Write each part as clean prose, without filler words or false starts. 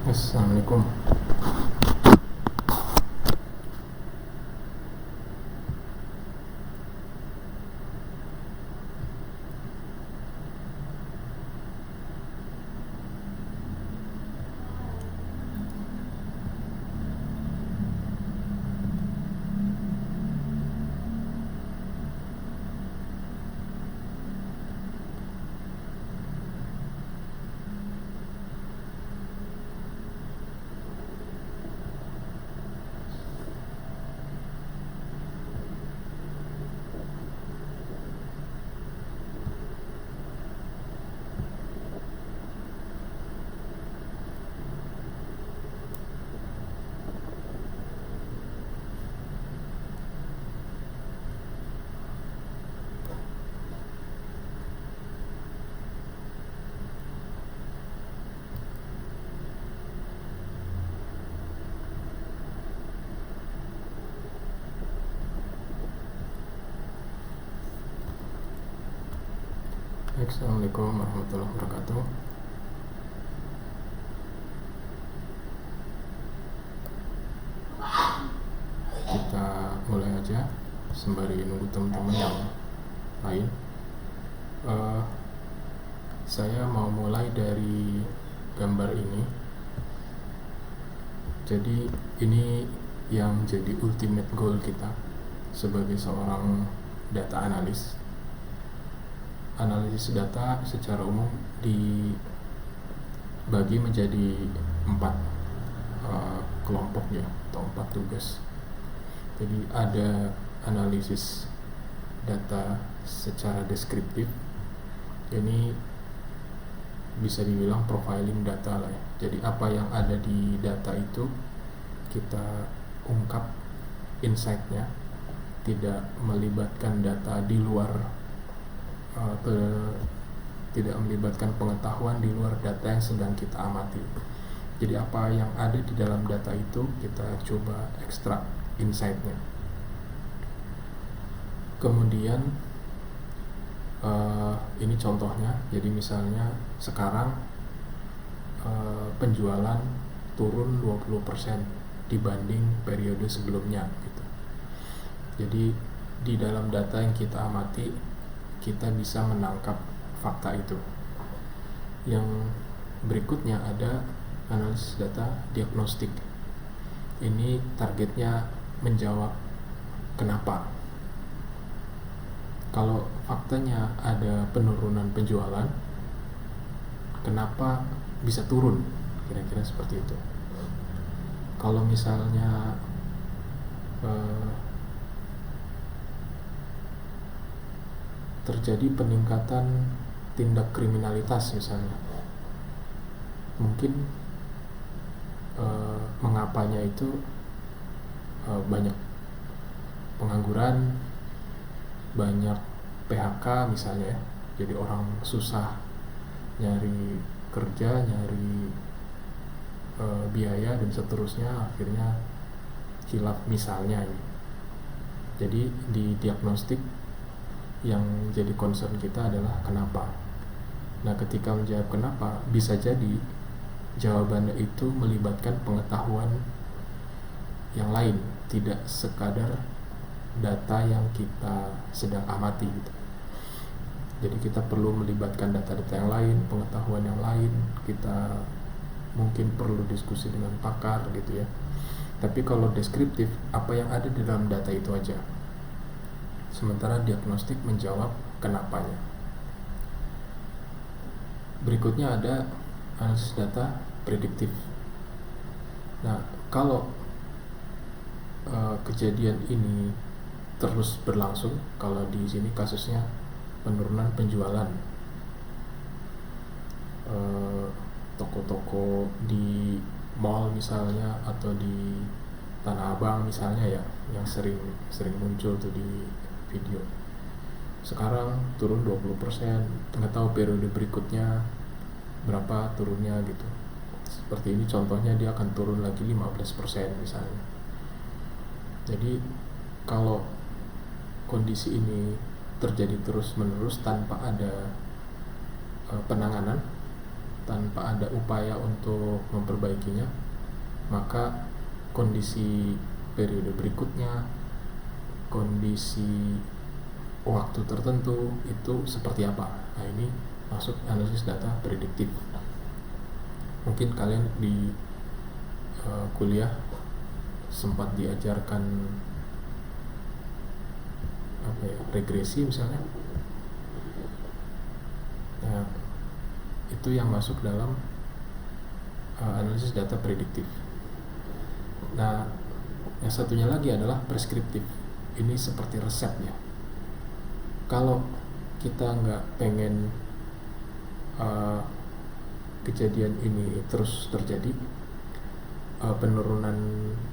Assalamualaikum. Assalamualaikum warahmatullahi wabarakatuh. Kita mulai aja sembari nunggu teman-teman yang lain. Saya mau mulai dari gambar ini. Jadi ini yang jadi ultimate goal kita sebagai seorang data analis. Analisis data secara umum dibagi menjadi 4 kelompok ya, atau 4 tugas. Jadi ada analisis data secara deskriptif. Ini bisa dibilang profiling data lah ya. Jadi apa yang ada di data itu kita ungkap insight-nya, tidak melibatkan data di luar, tidak melibatkan pengetahuan di luar data yang sedang kita amati. Jadi apa yang ada di dalam data itu kita coba ekstrak insight-nya. Kemudian ini contohnya. Jadi misalnya sekarang penjualan turun 20% dibanding periode sebelumnya gitu. Jadi di dalam data yang kita amati kita bisa menangkap fakta itu. Yang berikutnya ada analisis data diagnostik. Ini targetnya menjawab kenapa. Kalau faktanya ada penurunan penjualan, kenapa bisa turun? Kira-kira seperti itu. Kalau misalnya terjadi peningkatan tindak kriminalitas misalnya, mungkin mengapanya itu banyak pengangguran, banyak PHK misalnya ya. Jadi orang susah nyari kerja, nyari biaya dan seterusnya, akhirnya hilaf misalnya ini. Jadi di diagnostik yang jadi concern kita adalah kenapa. Nah, ketika menjawab kenapa, bisa jadi jawabannya itu melibatkan pengetahuan yang lain, tidak sekadar data yang kita sedang amati gitu. Jadi kita perlu melibatkan data-data yang lain, pengetahuan yang lain. Kita mungkin perlu diskusi dengan pakar gitu ya. Tapi kalau deskriptif, apa yang ada di dalam data itu aja. Sementara diagnostik menjawab kenapanya. Berikutnya ada analisis data prediktif. Nah, kalau kejadian ini terus berlangsung, kalau di sini kasusnya penurunan penjualan, toko-toko di mall misalnya, atau di Tanah Abang misalnya ya, yang sering muncul tuh di video. Sekarang turun 20%, nggak tahu periode berikutnya berapa turunnya gitu. Seperti ini contohnya, dia akan turun lagi 15% misalnya. Jadi kalau kondisi ini terjadi terus menerus tanpa ada penanganan, tanpa ada upaya untuk memperbaikinya, maka kondisi periode berikutnya, kondisi waktu tertentu itu seperti apa. Nah, ini masuk analisis data prediktif. Mungkin kalian di kuliah sempat diajarkan regresi misalnya. Nah, itu yang masuk dalam analisis data prediktif. Nah, yang satunya lagi adalah preskriptif. Ini seperti resep ya. Kalau kita nggak pengen kejadian ini terus terjadi, penurunan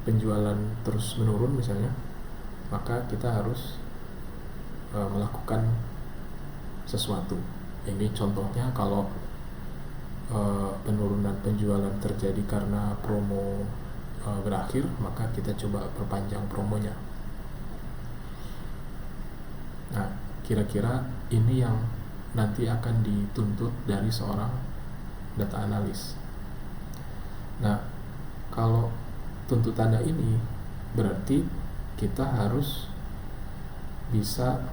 penjualan terus menurun misalnya, maka kita harus melakukan sesuatu. Ini contohnya kalau penurunan penjualan terjadi karena promo berakhir, maka kita coba perpanjang promonya. Nah, kira-kira ini yang nanti akan dituntut dari seorang data analis. Nah, kalau tuntutannya ini berarti kita harus bisa,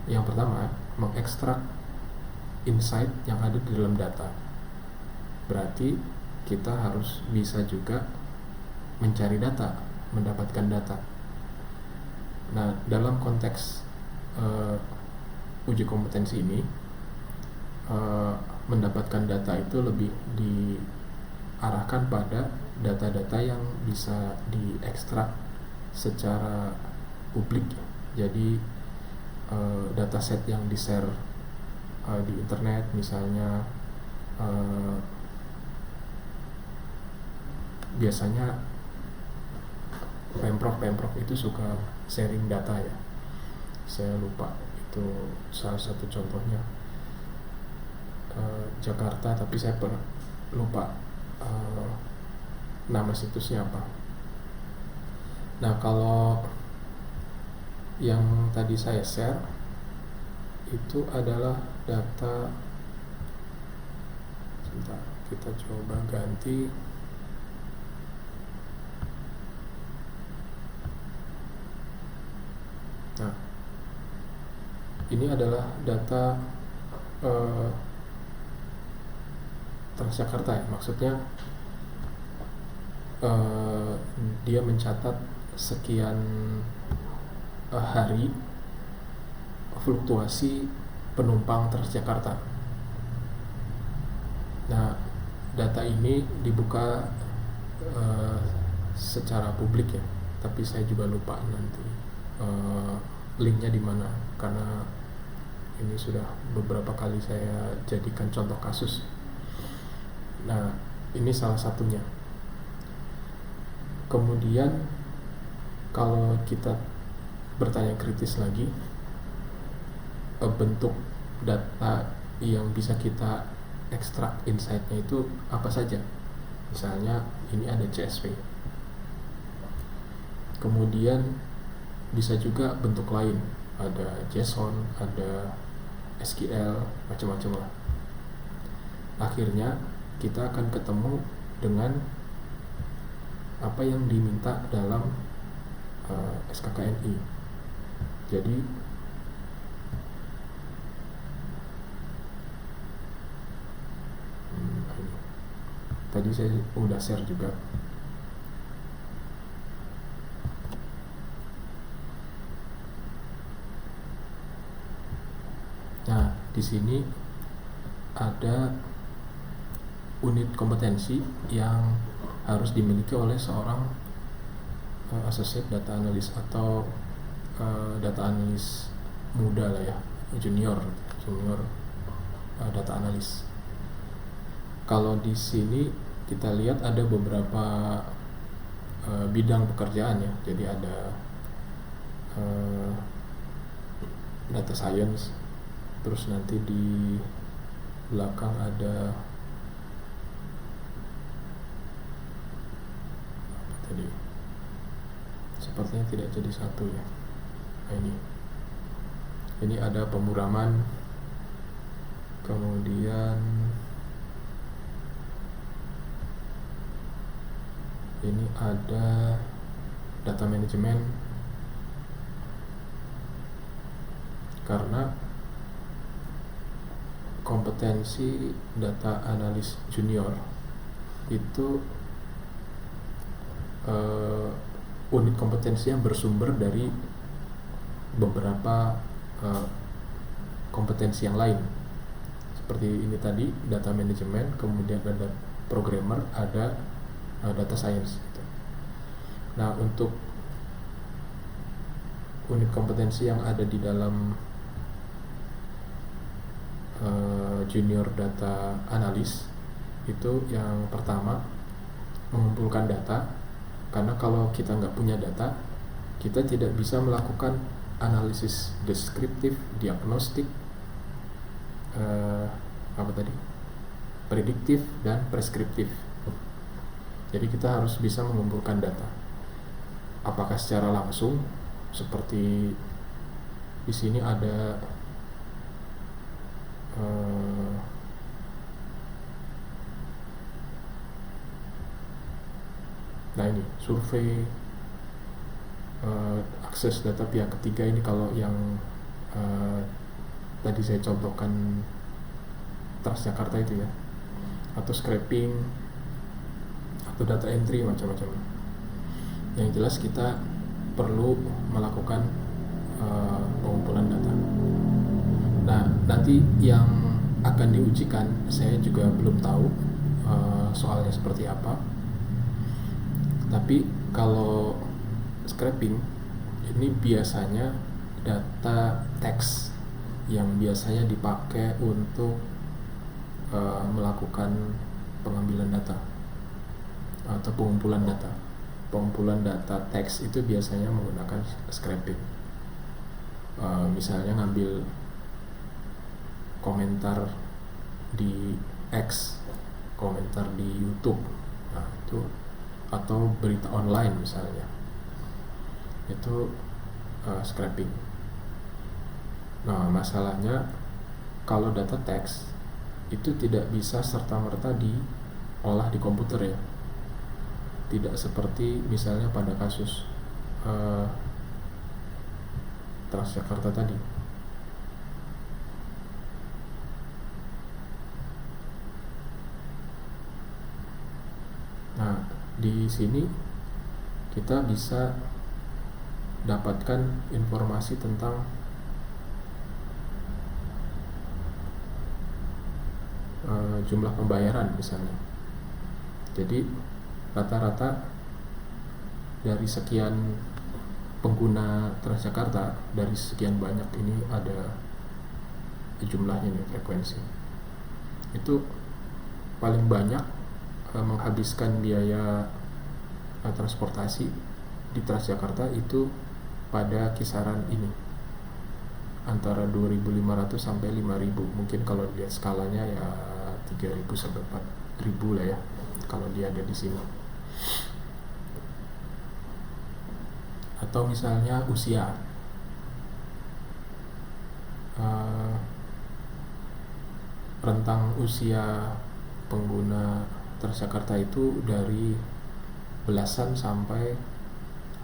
yang pertama, mengekstrak insight yang ada di dalam data. Berarti kita harus bisa juga mencari data, mendapatkan data. Nah, dalam konteks uji kompetensi ini, mendapatkan data itu lebih diarahkan pada data-data yang bisa diekstrak secara publik. Jadi dataset yang di-share di internet misalnya, biasanya Pemprov itu suka sharing data ya. Saya lupa itu salah satu contohnya, Jakarta, tapi saya lupa nama situsnya apa. Nah, kalau yang tadi saya share itu adalah data, sebentar, kita coba ganti. Nah, ini adalah data Transjakarta ya, maksudnya dia mencatat sekian hari fluktuasi penumpang Transjakarta. Nah, data ini dibuka secara publik ya, tapi saya juga lupa nanti linknya di mana, karena ini sudah beberapa kali saya jadikan contoh kasus. Nah, ini salah satunya. Kemudian kalau kita bertanya kritis lagi, bentuk data yang bisa kita ekstrak insight-nya itu apa saja. Misalnya ini ada CSV. Kemudian bisa juga bentuk lain, ada JSON, ada SQL, macam-macam lah. Akhirnya kita akan ketemu dengan apa yang diminta dalam SKKNI. Jadi tadi saya udah share juga. Nah, di sini ada unit kompetensi yang harus dimiliki oleh seorang associate data analyst atau data analyst muda lah ya, junior data analyst. Kalau di sini kita lihat ada beberapa bidang pekerjaan ya. Jadi ada data science, terus nanti di belakang ada tadi, sepertinya tidak jadi satu ya. Nah, ini ada pemuraman, kemudian ini ada data manajemen, karena kompetensi data analis junior itu unit kompetensi yang bersumber dari beberapa kompetensi yang lain. Seperti ini tadi, data manajemen, kemudian ada programmer, ada data science gitu. Nah, untuk unit kompetensi yang ada di dalam junior data analis itu, yang pertama mengumpulkan data, karena kalau kita nggak punya data, kita tidak bisa melakukan analisis deskriptif, diagnostik, prediktif, dan preskriptif. Jadi kita harus bisa mengumpulkan data, apakah secara langsung seperti di sini ada nah ini survei, akses data pihak ketiga. Ini kalau yang tadi saya contohkan Transjakarta itu ya, atau scraping, atau data entry, macam-macam. Yang jelas kita perlu melakukan pengumpulan data. Nah, nanti yang akan diujikan saya juga belum tahu soalnya seperti apa. Tapi kalau scraping ini biasanya data teks yang biasanya dipakai untuk melakukan pengambilan data atau pengumpulan data. Pengumpulan data teks itu biasanya menggunakan scraping. Misalnya ngambil komentar di X, komentar di YouTube, nah itu, atau berita online misalnya, itu scraping. Nah, masalahnya kalau data teks itu tidak bisa serta-merta diolah di komputer ya, tidak seperti misalnya pada kasus Transjakarta tadi. Nah, di sini kita bisa dapatkan informasi tentang jumlah pembayaran misalnya. Jadi rata-rata dari sekian pengguna Transjakarta, dari sekian banyak ini ada jumlahnya nih, frekuensi. Itu paling banyak menghabiskan biaya transportasi di Transjakarta itu pada kisaran ini, antara 2.500 sampai 5.000. Mungkin kalau lihat skalanya ya 3.000 sampai 4.000 lah ya, kalau dia ada di sini. Atau misalnya usia, rentang usia pengguna Transjakarta itu dari belasan sampai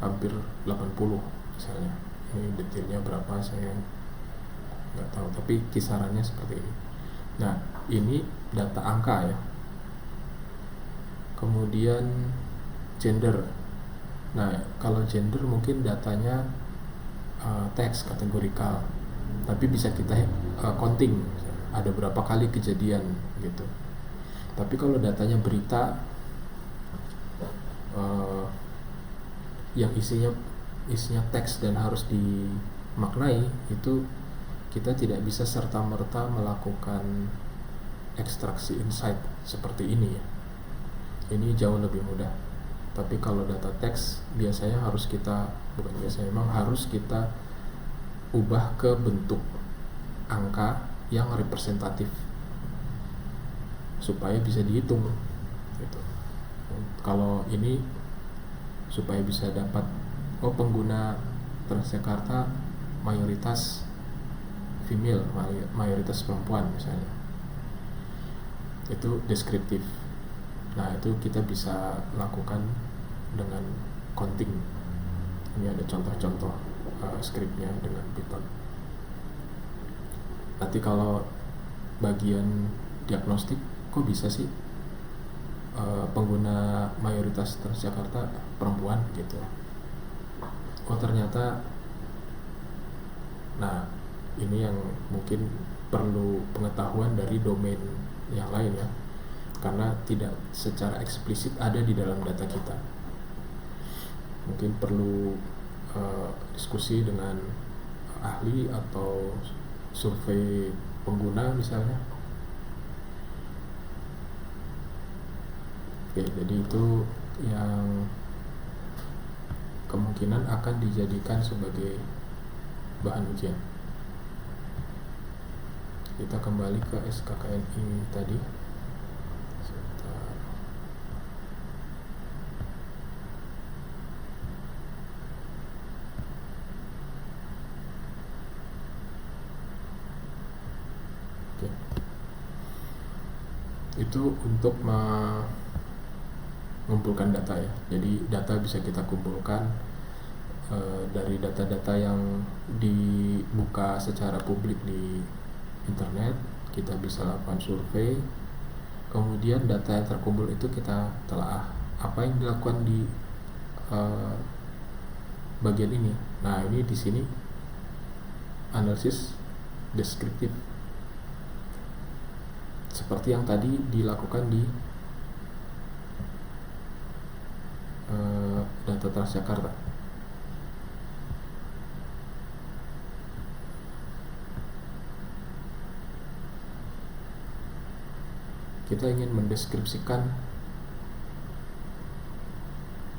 hampir 80 misalnya. Ini detailnya berapa saya nggak tahu, tapi kisarannya seperti ini. Nah, ini data angka ya. Kemudian gender. Nah, kalau gender mungkin datanya teks kategorikal, tapi bisa kita counting, ada berapa kali kejadian gitu. Tapi kalau datanya berita yang isinya teks dan harus dimaknai, itu kita tidak bisa serta-merta melakukan ekstraksi insight seperti ini ya. Ini jauh lebih mudah. Tapi kalau data teks biasanya harus kita, bukan biasanya, memang harus kita ubah ke bentuk angka yang representatif supaya bisa dihitung gitu. Kalau ini supaya bisa dapat pengguna Transjakarta mayoritas female, mayoritas perempuan misalnya, itu deskriptif. Nah, itu kita bisa lakukan dengan counting. Ini ada contoh-contoh scriptnya dengan Python. Nanti kalau bagian diagnostik, kok bisa sih pengguna mayoritas Transjakarta perempuan gitu. Oh ternyata, nah ini yang mungkin perlu pengetahuan dari domain yang lain ya, karena tidak secara eksplisit ada di dalam data kita. Mungkin perlu diskusi dengan ahli atau survei pengguna misalnya. Oke, jadi itu yang kemungkinan akan dijadikan sebagai bahan ujian. Kita kembali ke SKKNI tadi. Oke. Itu untuk mengumpulkan data ya. Jadi data bisa kita kumpulkan dari data-data yang dibuka secara publik di internet. Kita bisa lakukan survei, kemudian data yang terkumpul itu kita telaah apa yang dilakukan di bagian ini. Nah ini di sini analisis deskriptif seperti yang tadi dilakukan di data Transjakarta. Kita ingin mendeskripsikan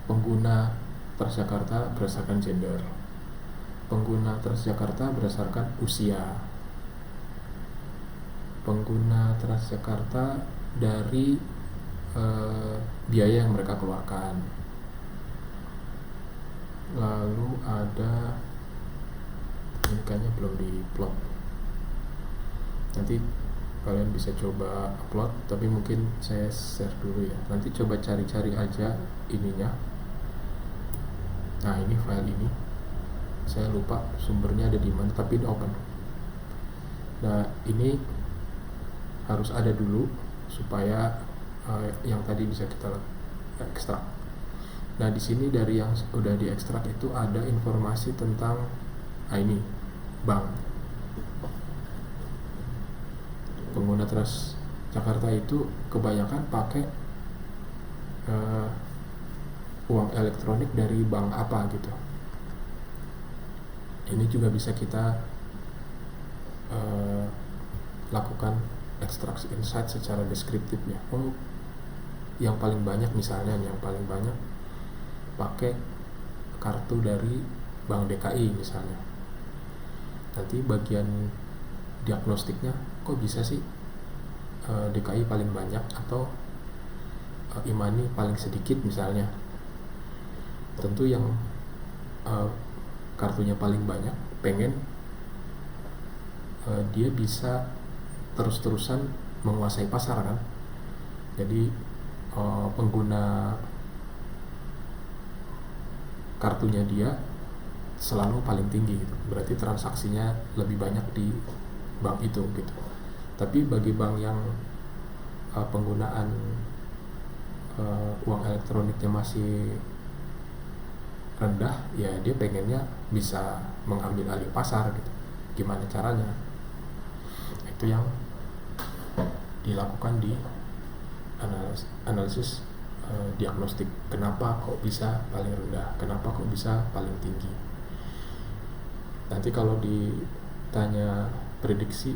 pengguna Transjakarta berdasarkan gender, pengguna Transjakarta berdasarkan usia, pengguna Transjakarta dari biaya yang mereka keluarkan. Lalu ada, ini kayaknya belum di-plot, nanti kalian bisa coba upload, tapi mungkin saya share dulu ya. Nanti coba cari-cari aja ininya. Nah ini file ini, saya lupa sumbernya ada di mana, tapi ini open. Nah ini harus ada dulu supaya yang tadi bisa kita ekstrak. Nah di sini dari yang udah diekstrak itu ada informasi tentang ini bank. Pengguna Transjakarta itu kebanyakan pakai uang elektronik dari bank apa gitu. Ini juga bisa kita lakukan ekstraksi insight secara deskriptif ya. Oh, yang paling banyak misalnya, yang paling banyak pakai kartu dari Bank DKI misalnya. Nanti bagian diagnostiknya, kok bisa sih DKI paling banyak atau Imani paling sedikit misalnya. Tentu yang kartunya paling banyak pengen dia bisa terus-terusan menguasai pasar kan. Jadi pengguna kartunya dia selalu paling tinggi gitu. Berarti transaksinya lebih banyak di bank itu gitu. Tapi bagi bank yang penggunaan uang elektroniknya masih rendah, ya dia pengennya bisa mengambil alih pasar gitu. Gimana caranya? Itu yang dilakukan di analisis diagnostik. Kenapa kok bisa paling rendah? Kenapa kok bisa paling tinggi? Nanti kalau ditanya prediksi,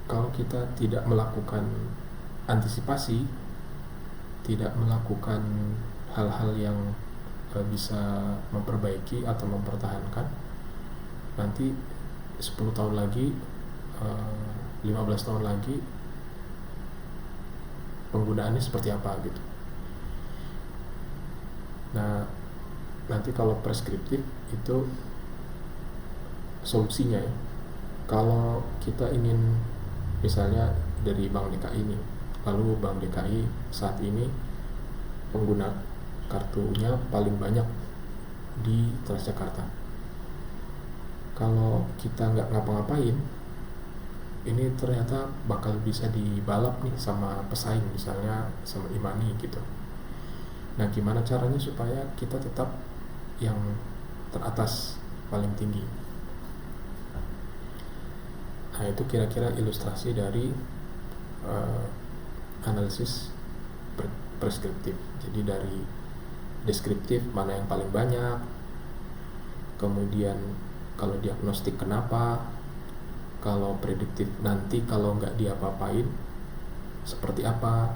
kalau kita tidak melakukan antisipasi, tidak melakukan hal-hal yang bisa memperbaiki atau mempertahankan, nanti 10 tahun lagi, 15 tahun lagi penggunaannya seperti apa gitu. Nah nanti kalau preskriptif itu solusinya ya. Kalau kita ingin misalnya dari Bank DKI ini, lalu Bank DKI saat ini pengguna kartunya paling banyak di Transjakarta. Kalau kita nggak ngapa-ngapain, ini ternyata bakal bisa dibalap nih sama pesaing, misalnya sama Imani gitu. Nah, gimana caranya supaya kita tetap yang teratas, paling tinggi? Nah, itu kira-kira ilustrasi dari analisis preskriptif. Jadi dari deskriptif mana yang paling banyak, kemudian kalau diagnostik kenapa, kalau prediktif nanti kalau nggak diapa-apain seperti apa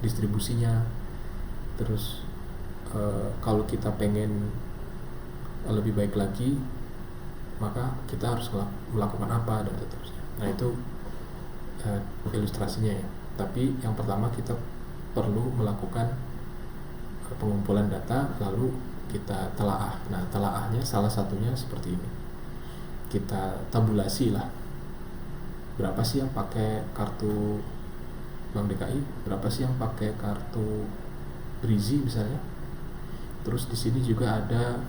distribusinya, terus kalau kita pengen lebih baik lagi maka kita harus melakukan apa dan seterusnya. Nah, itu ilustrasinya ya. Tapi yang pertama kita perlu melakukan pengumpulan data, lalu kita telaah. Nah, telaahnya salah satunya seperti ini. Kita tabulasi lah. Berapa sih yang pakai kartu Bank DKI? Berapa sih yang pakai kartu Brizi misalnya? Terus di sini juga ada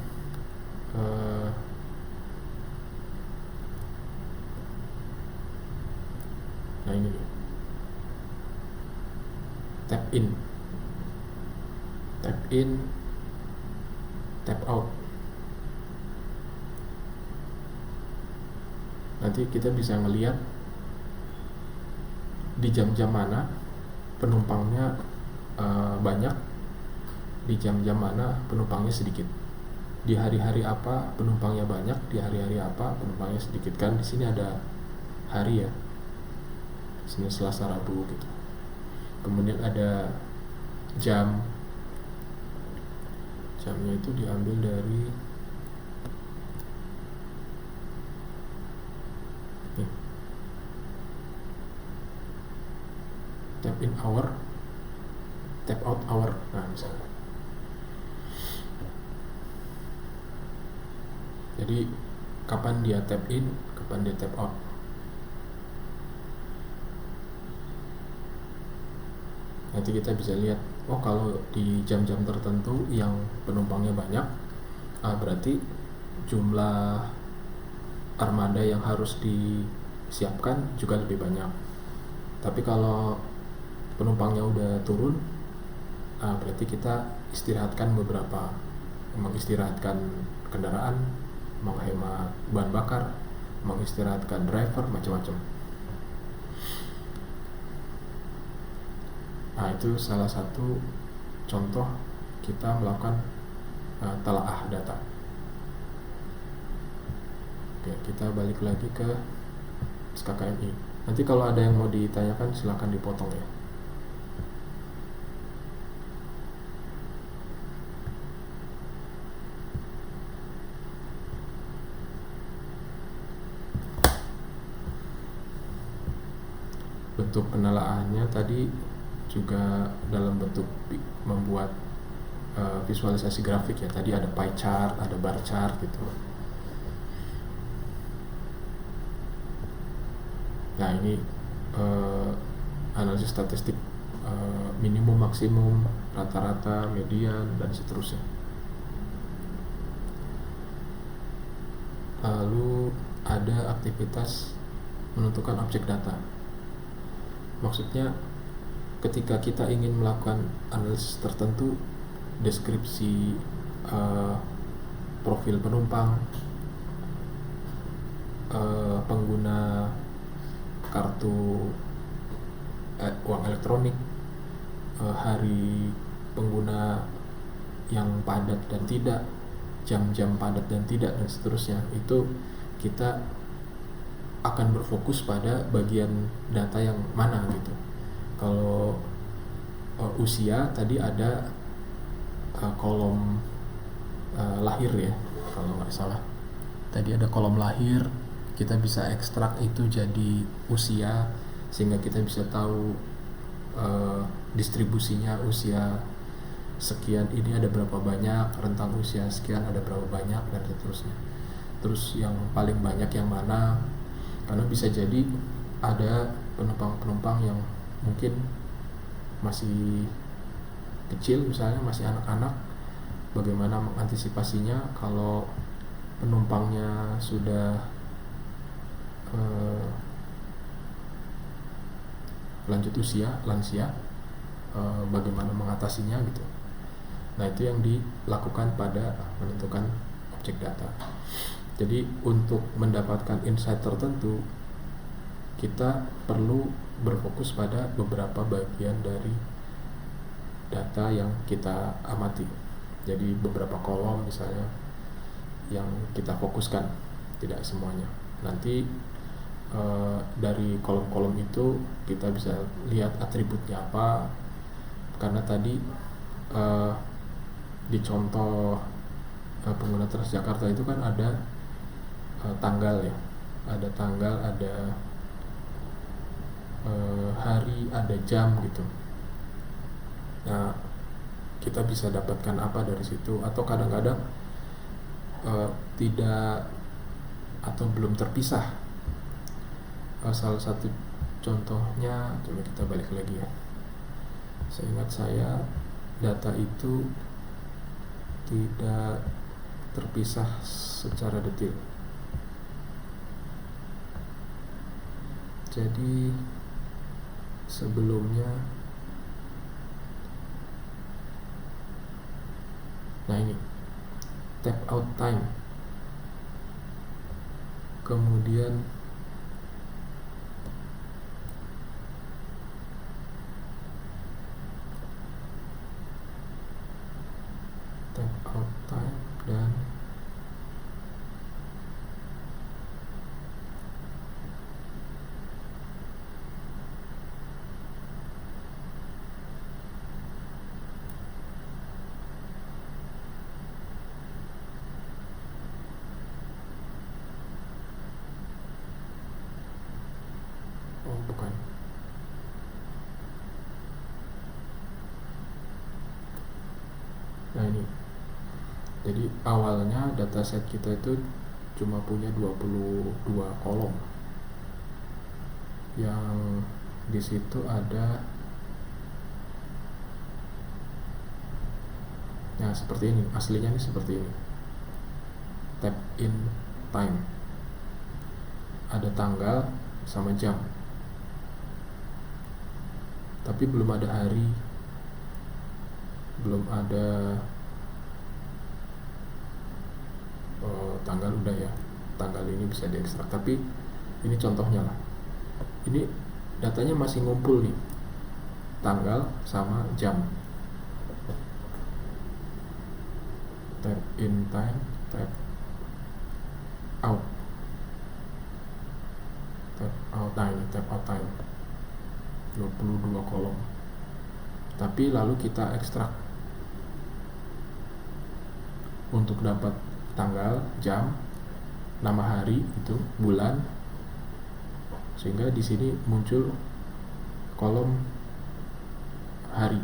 nah ini nih, tap in, tap out. Nanti kita bisa ngelihat di jam-jam mana penumpangnya banyak, di jam-jam mana penumpangnya sedikit, di hari-hari apa penumpangnya banyak, di hari-hari apa penumpangnya sedikit. Kan di sini ada hari ya, Senin, Selasa, Rabu gitu. Kemudian ada jamnya itu diambil dari nih, tap in hour, tap out hour. Nah, misalnya jadi kapan dia tap in, kapan dia tap out. Nanti kita bisa lihat, oh kalau di jam-jam tertentu yang penumpangnya banyak, berarti jumlah armada yang harus disiapkan juga lebih banyak. Tapi kalau penumpangnya udah turun, berarti kita istirahatkan beberapa, mengistirahatkan kendaraan, menghemat bahan bakar, mengistirahatkan driver, macam-macam. Nah, itu salah satu contoh kita melakukan telaah data. Oke, kita balik lagi ke SKKMI. Nanti kalau ada yang mau ditanyakan silakan dipotong ya. Bentuk penelaahannya tadi juga dalam bentuk membuat visualisasi grafik ya. Tadi ada pie chart, ada bar chart gitu. Nah, ini analisis statistik minimum, maksimum, rata-rata, median, dan seterusnya. Lalu ada aktivitas menentukan objek data. Maksudnya ketika kita ingin melakukan analisis tertentu, deskripsi profil penumpang, pengguna kartu uang elektronik, hari pengguna yang padat dan tidak, jam-jam padat dan tidak, dan seterusnya, itu kita akan berfokus pada bagian data yang mana gitu. Kalau usia tadi ada kolom lahir ya, kalau nggak salah tadi ada kolom lahir, kita bisa ekstrak itu jadi usia sehingga kita bisa tahu distribusinya, usia sekian ini ada berapa banyak, rentang usia sekian ada berapa banyak, dan seterusnya. Terus yang paling banyak yang mana, karena bisa jadi ada penumpang-penumpang yang mungkin masih kecil misalnya, masih anak-anak, bagaimana mengantisipasinya kalau penumpangnya sudah lanjut usia, lansia, bagaimana mengatasinya gitu. Nah, itu yang dilakukan pada menentukan objek data. Jadi untuk mendapatkan insight tertentu, kita perlu berfokus pada beberapa bagian dari data yang kita amati. Jadi beberapa kolom misalnya yang kita fokuskan, tidak semuanya. Nanti dari kolom-kolom itu kita bisa lihat atributnya apa, karena tadi di contoh pengguna Transjakarta itu kan ada tanggal ya, ada tanggal, ada hari, ada jam gitu. Nah, kita bisa dapatkan apa dari situ, atau kadang-kadang tidak atau belum terpisah. Salah satu contohnya, coba kita balik lagi ya. Seingat saya data itu tidak terpisah secara detail. Jadi sebelumnya, nah ini tap out time, kemudian tap out time dan bukan. Nah ini, jadi awalnya dataset kita itu cuma punya 22 kolom, yang di situ ada, nah seperti ini, aslinya ini seperti ini. Tap in time, ada tanggal sama jam, tapi belum ada hari, belum ada tanggal. Udah ya, tanggal ini bisa diekstrak, tapi ini contohnya lah. Ini datanya masih ngumpul nih, tanggal sama jam. Tap in time, tap out, tap out time, tap out time, 22 kolom. Tapi lalu kita ekstrak untuk dapat tanggal, jam, nama hari itu, bulan, sehingga di sini muncul kolom hari,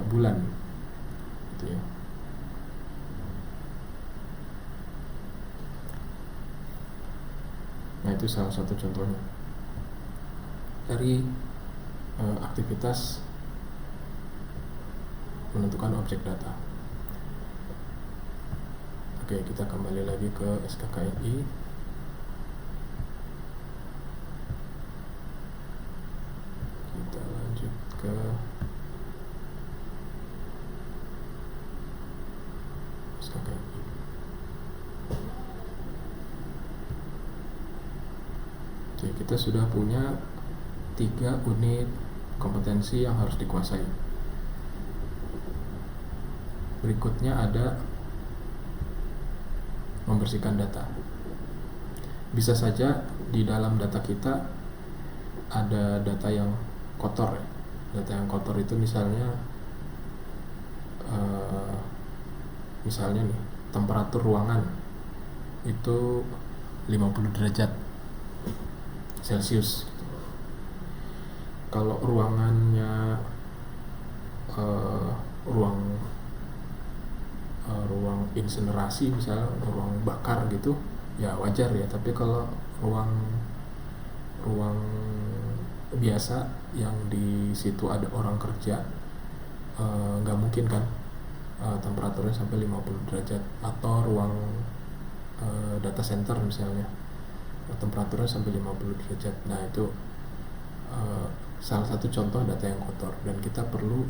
bulan gitu ya. Nah, itu salah satu contohnya dari aktivitas menentukan objek data. Oke, kita kembali lagi ke SKKNI. Kita lanjut ke SKKNI. Oke, kita sudah punya 3 unit kompetensi yang harus dikuasai. Berikutnya ada membersihkan data. Bisa saja di dalam data kita ada data yang kotor ya. Data yang kotor itu misalnya nih, temperatur ruangan itu 50 derajat Celcius. Kalau ruangannya ruang insinerasi misalnya, ruang bakar gitu, ya wajar ya. Tapi kalau ruang biasa yang di situ ada orang kerja, nggak mungkin kan temperaturnya sampai 50 derajat, atau ruang data center misalnya temperaturnya sampai 50 derajat. Nah itu salah satu contoh data yang kotor, dan kita perlu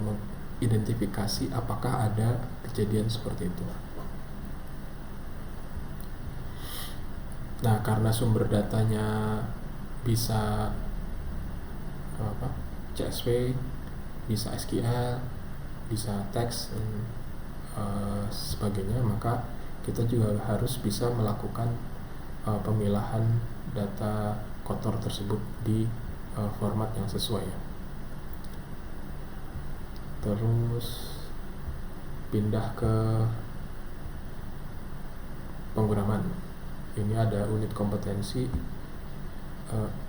mengidentifikasi apakah ada kejadian seperti itu. Nah, karena sumber datanya bisa CSV, bisa SQL, bisa teks, dan sebagainya, maka kita juga harus bisa melakukan pemilahan data kotor tersebut di format yang sesuai ya. Terus pindah ke pemrograman. Ini ada unit kompetensi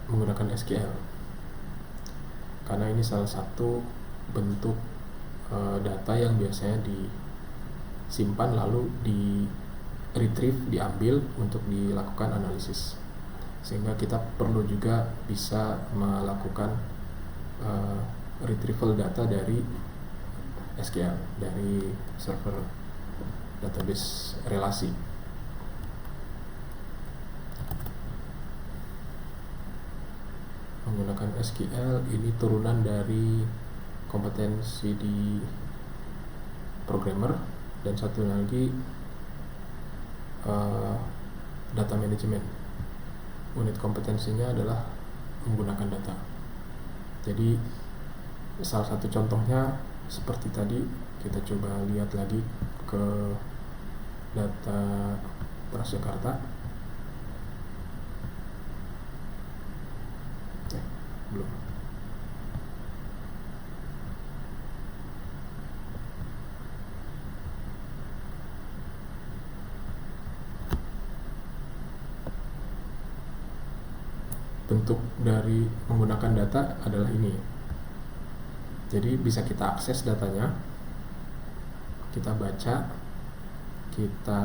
menggunakan SQL, karena ini salah satu bentuk data yang biasanya disimpan lalu di retrieve, diambil untuk dilakukan analisis, sehingga kita perlu juga bisa melakukan retrieval data dari SQL, dari server database relasi. Menggunakan SQL ini turunan dari kompetensi di programmer, dan satu lagi data management. Unit kompetensinya adalah menggunakan data. Jadi salah satu contohnya seperti tadi, kita coba lihat lagi ke data Transjakarta. Belum. Bentuk dari menggunakan data adalah ini. Jadi bisa kita akses datanya, kita baca, kita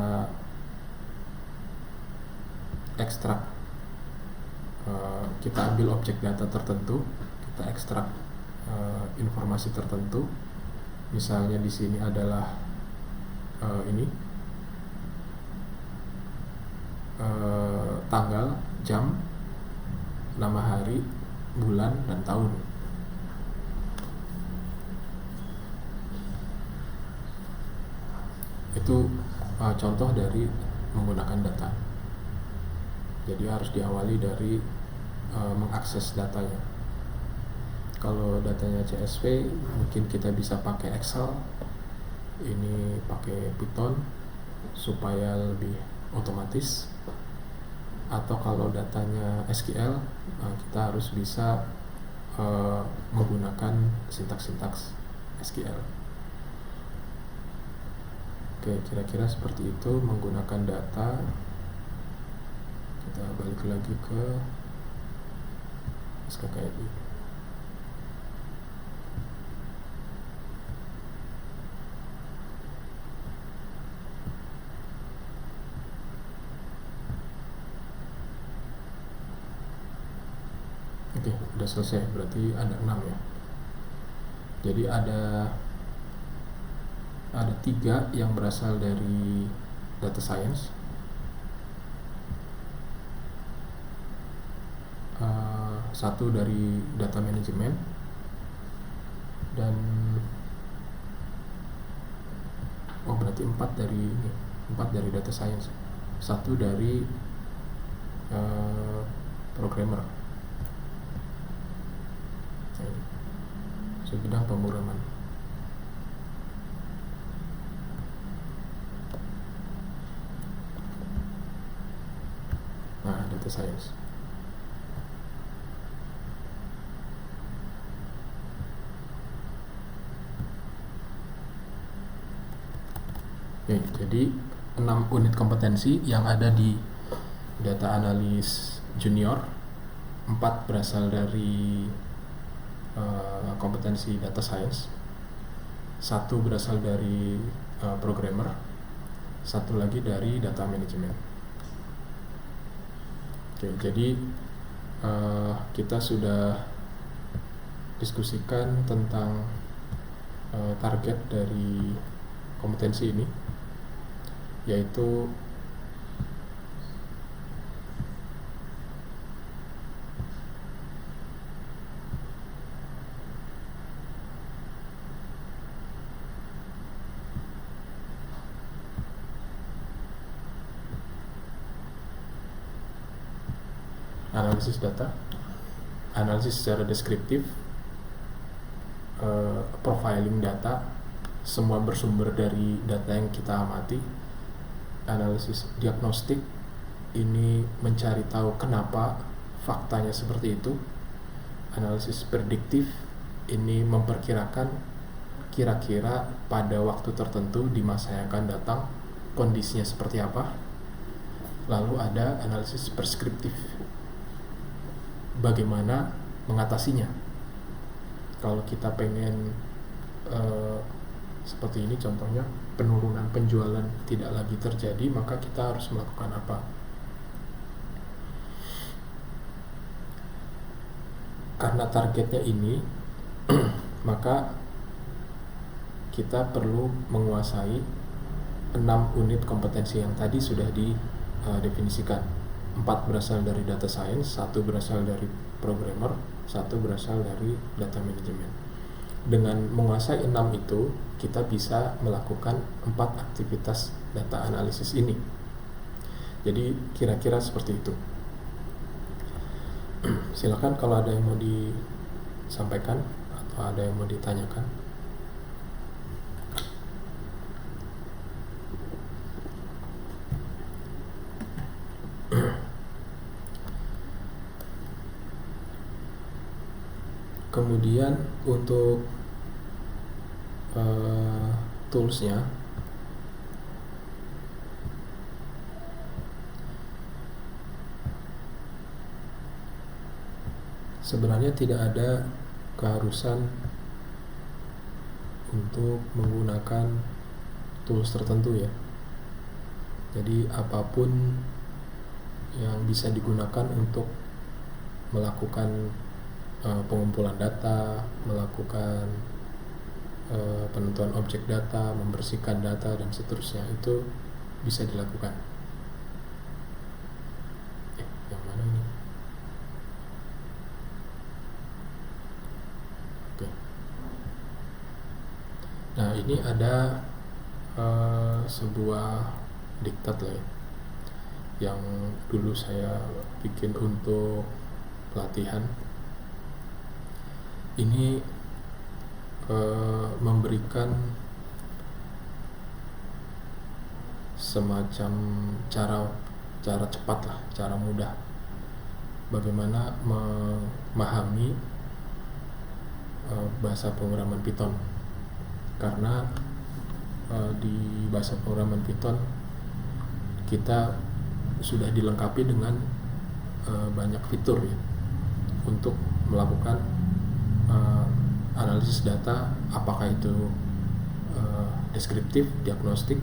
ekstrak, kita ambil objek data tertentu, kita ekstrak informasi tertentu. Misalnya di sini adalah ini tanggal, jam, nama hari, bulan, dan tahun. Itu contoh dari menggunakan data. Jadi harus diawali dari mengakses datanya. Kalau datanya CSV, mungkin kita bisa pakai Excel, ini pakai Python supaya lebih otomatis. Atau kalau datanya SQL, kita harus bisa menggunakan sintaks-sintaks SQL. Oke, kira-kira seperti itu menggunakan data. Kita balik lagi ke SKKRI. Oke, udah selesai. Berarti ada 6 ya. Jadi ada 3 yang berasal dari data science, satu dari data management, dan berarti 4 dari data science, 1 dari programmer. Sebidang pemrograman. Nah, data science. Oke, jadi 6 unit kompetensi yang ada di data analis junior. 4 berasal dari kompetensi data science, 1 berasal dari programmer, 1 lagi dari data management. Oke, jadi kita sudah diskusikan tentang target dari kompetensi ini, yaitu analisis data, analisis secara deskriptif, profiling data, semua bersumber dari data yang kita amati. Analisis diagnostik, ini mencari tahu kenapa faktanya seperti itu. Analisis prediktif, ini memperkirakan kira-kira pada waktu tertentu di masa yang akan datang kondisinya seperti apa. Lalu ada analisis preskriptif, bagaimana mengatasinya. Kalau kita pengen seperti ini contohnya, penurunan penjualan tidak lagi terjadi, maka kita harus melakukan apa? Karena targetnya ini maka kita perlu menguasai 6 unit kompetensi yang tadi sudah didefinisikan. 4 berasal dari data science, 1 berasal dari programmer, 1 berasal dari data management. Dengan menguasai 6 itu, kita bisa melakukan 4 aktivitas data analisis ini. Jadi kira-kira seperti itu. Silakan kalau ada yang mau disampaikan atau ada yang mau ditanyakan. Kemudian untuk toolsnya, sebenarnya tidak ada keharusan untuk menggunakan tools tertentu ya. Jadi apapun yang bisa digunakan untuk melakukan pengumpulan data, melakukan penentuan objek data, membersihkan data dan seterusnya, itu bisa dilakukan. Yang mana ini? Oke. Nah, ini ada sebuah diktat lah ya, yang dulu saya bikin untuk pelatihan. Ini memberikan semacam cara cepat lah, cara mudah bagaimana memahami bahasa pemrograman Python. Karena di bahasa pemrograman Python kita sudah dilengkapi dengan banyak fitur ya, untuk melakukan analisis data, apakah itu deskriptif, diagnostik,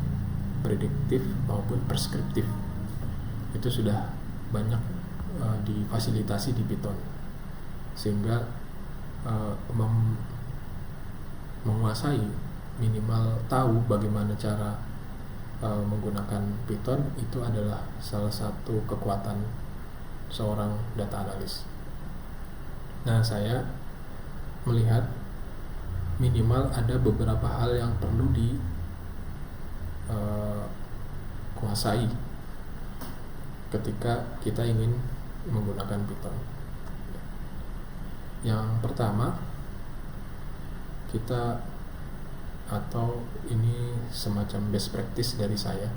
prediktif maupun preskriptif. Itu sudah banyak difasilitasi di Python, sehingga menguasai, minimal tahu bagaimana cara menggunakan Python, itu adalah salah satu kekuatan seorang data analis. Nah, saya melihat minimal ada beberapa hal yang perlu dikuasai ketika kita ingin menggunakan Python. Yang pertama, kita, atau ini semacam best practice dari saya,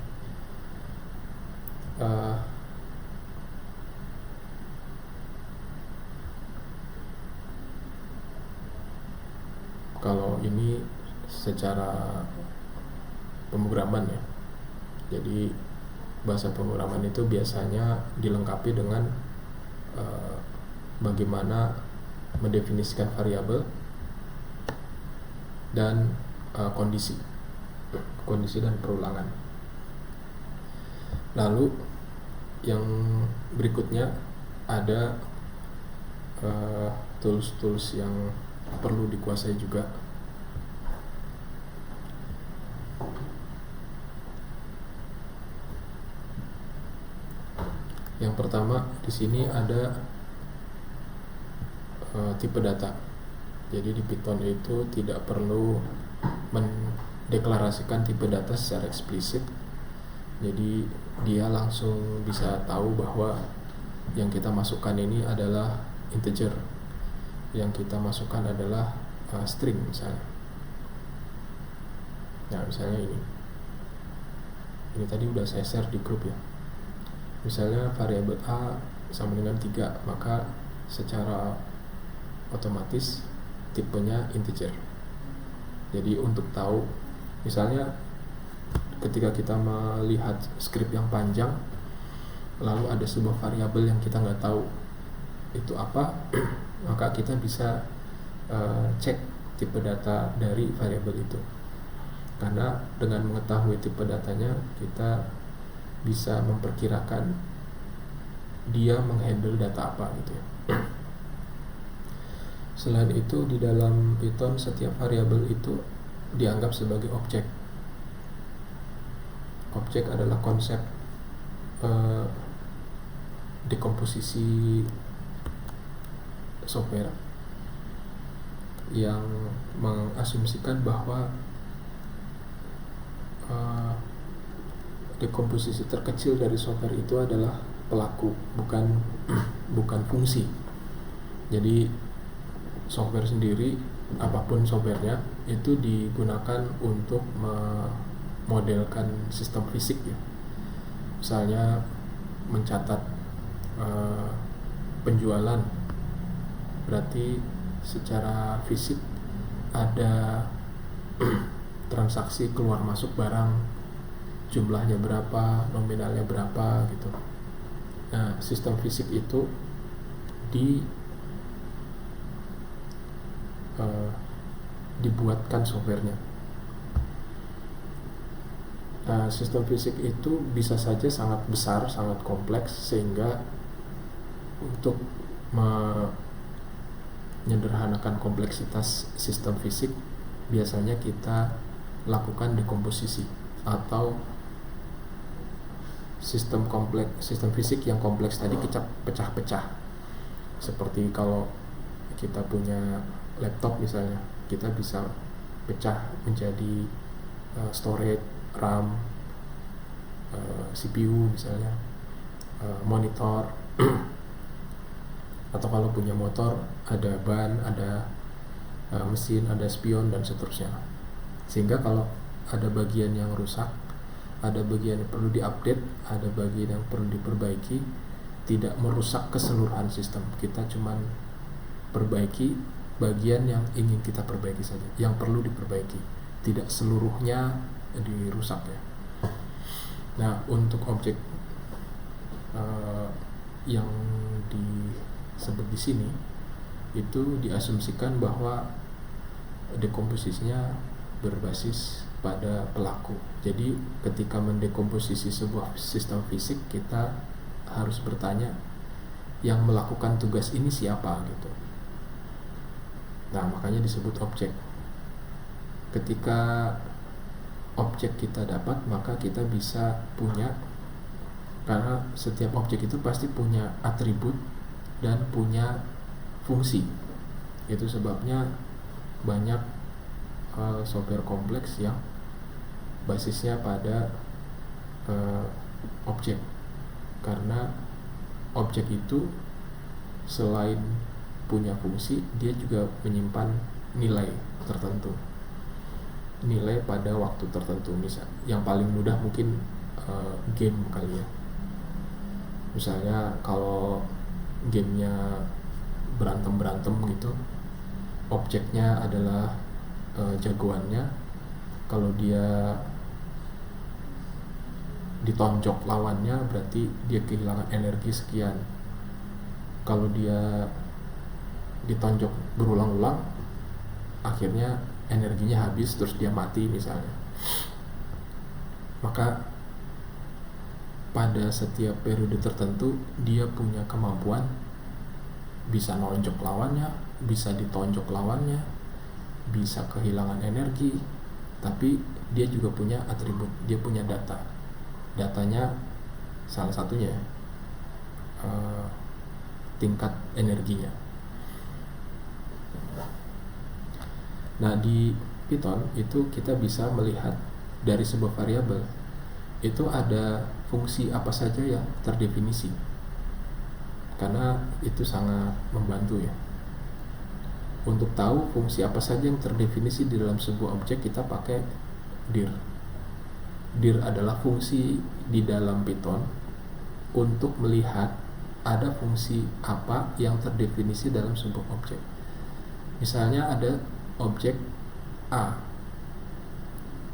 kalau ini secara pemrograman ya. Jadi bahasa pemrograman itu biasanya dilengkapi dengan bagaimana mendefinisikan variabel dan kondisi dan perulangan. Lalu yang berikutnya ada tools-tools yang perlu dikuasai juga. Yang pertama di sini ada tipe data. Jadi di Python itu tidak perlu mendeklarasikan tipe data secara eksplisit. Jadi dia langsung bisa tahu bahwa yang kita masukkan ini adalah integer, yang kita masukkan adalah string misalnya. Nah misalnya ini tadi udah saya share di grup ya. Misalnya variabel A sama dengan 3, maka secara otomatis tipenya integer. Jadi untuk tahu, misalnya ketika kita melihat skrip yang panjang, lalu ada sebuah variabel yang kita nggak tahu itu apa, maka kita bisa cek tipe data dari variabel itu. Karena dengan mengetahui tipe datanya, kita bisa memperkirakan dia menghandle data apa gitu ya. Selain itu, di dalam Python setiap variabel itu dianggap sebagai objek. Objek adalah konsep dekomposisi software yang mengasumsikan bahwa dekomposisi terkecil dari software itu adalah pelaku, bukan fungsi. Jadi software sendiri, apapun softwarenya, itu digunakan untuk memodelkan sistem fisik ya. Misalnya mencatat penjualan, berarti secara fisik ada transaksi keluar masuk barang, jumlahnya berapa, nominalnya berapa gitu. Nah, sistem fisik itu dibuatkan softwarenya. Nah, sistem fisik itu bisa saja sangat besar, sangat kompleks, sehingga untuk menyederhanakan kompleksitas sistem fisik biasanya kita lakukan dekomposisi atau sistem fisik yang kompleks tadi pecah-pecah. Seperti kalau kita punya laptop misalnya, kita bisa pecah menjadi storage, RAM, CPU misalnya, monitor, atau kalau punya motor ada ban, ada mesin, ada spion dan seterusnya. Sehingga kalau ada bagian yang rusak, ada bagian yang perlu diupdate, ada bagian yang perlu diperbaiki, tidak merusak keseluruhan sistem. Kita cuman perbaiki bagian yang ingin kita perbaiki saja, yang perlu diperbaiki, tidak seluruhnya dirusak ya. Nah, untuk objek yang disebut di sini itu diasumsikan bahwa dekomposisinya berbasis pada pelaku. Jadi ketika mendekomposisi sebuah sistem fisik, kita harus bertanya yang melakukan tugas ini siapa gitu. Nah, makanya disebut objek. Ketika objek kita dapat, maka kita bisa punya, karena setiap objek itu pasti punya atribut dan punya fungsi. Itu sebabnya banyak software kompleks yang basisnya pada objek, karena objek itu selain punya fungsi, dia juga menyimpan nilai tertentu, nilai pada waktu tertentu. Misal yang paling mudah mungkin game kali ya. Misalnya kalau gamenya berantem gitu, objeknya adalah jagoannya. Kalau dia ditonjok lawannya, berarti dia kehilangan energi sekian. Kalau dia ditonjok berulang-ulang, akhirnya energinya habis, terus dia mati misalnya. Maka pada setiap periode tertentu dia punya kemampuan bisa nonjok lawannya, bisa ditonjok lawannya, bisa kehilangan energi, tapi dia juga punya atribut, dia punya datanya salah satunya tingkat energinya. Nah, di Python itu kita bisa melihat dari sebuah variabel itu ada fungsi apa saja yang terdefinisi, karena itu sangat membantu ya. Untuk tahu fungsi apa saja yang terdefinisi di dalam sebuah objek, kita pakai dir. Dir adalah fungsi di dalam Python untuk melihat ada fungsi apa yang terdefinisi dalam sebuah objek. Misalnya ada objek A.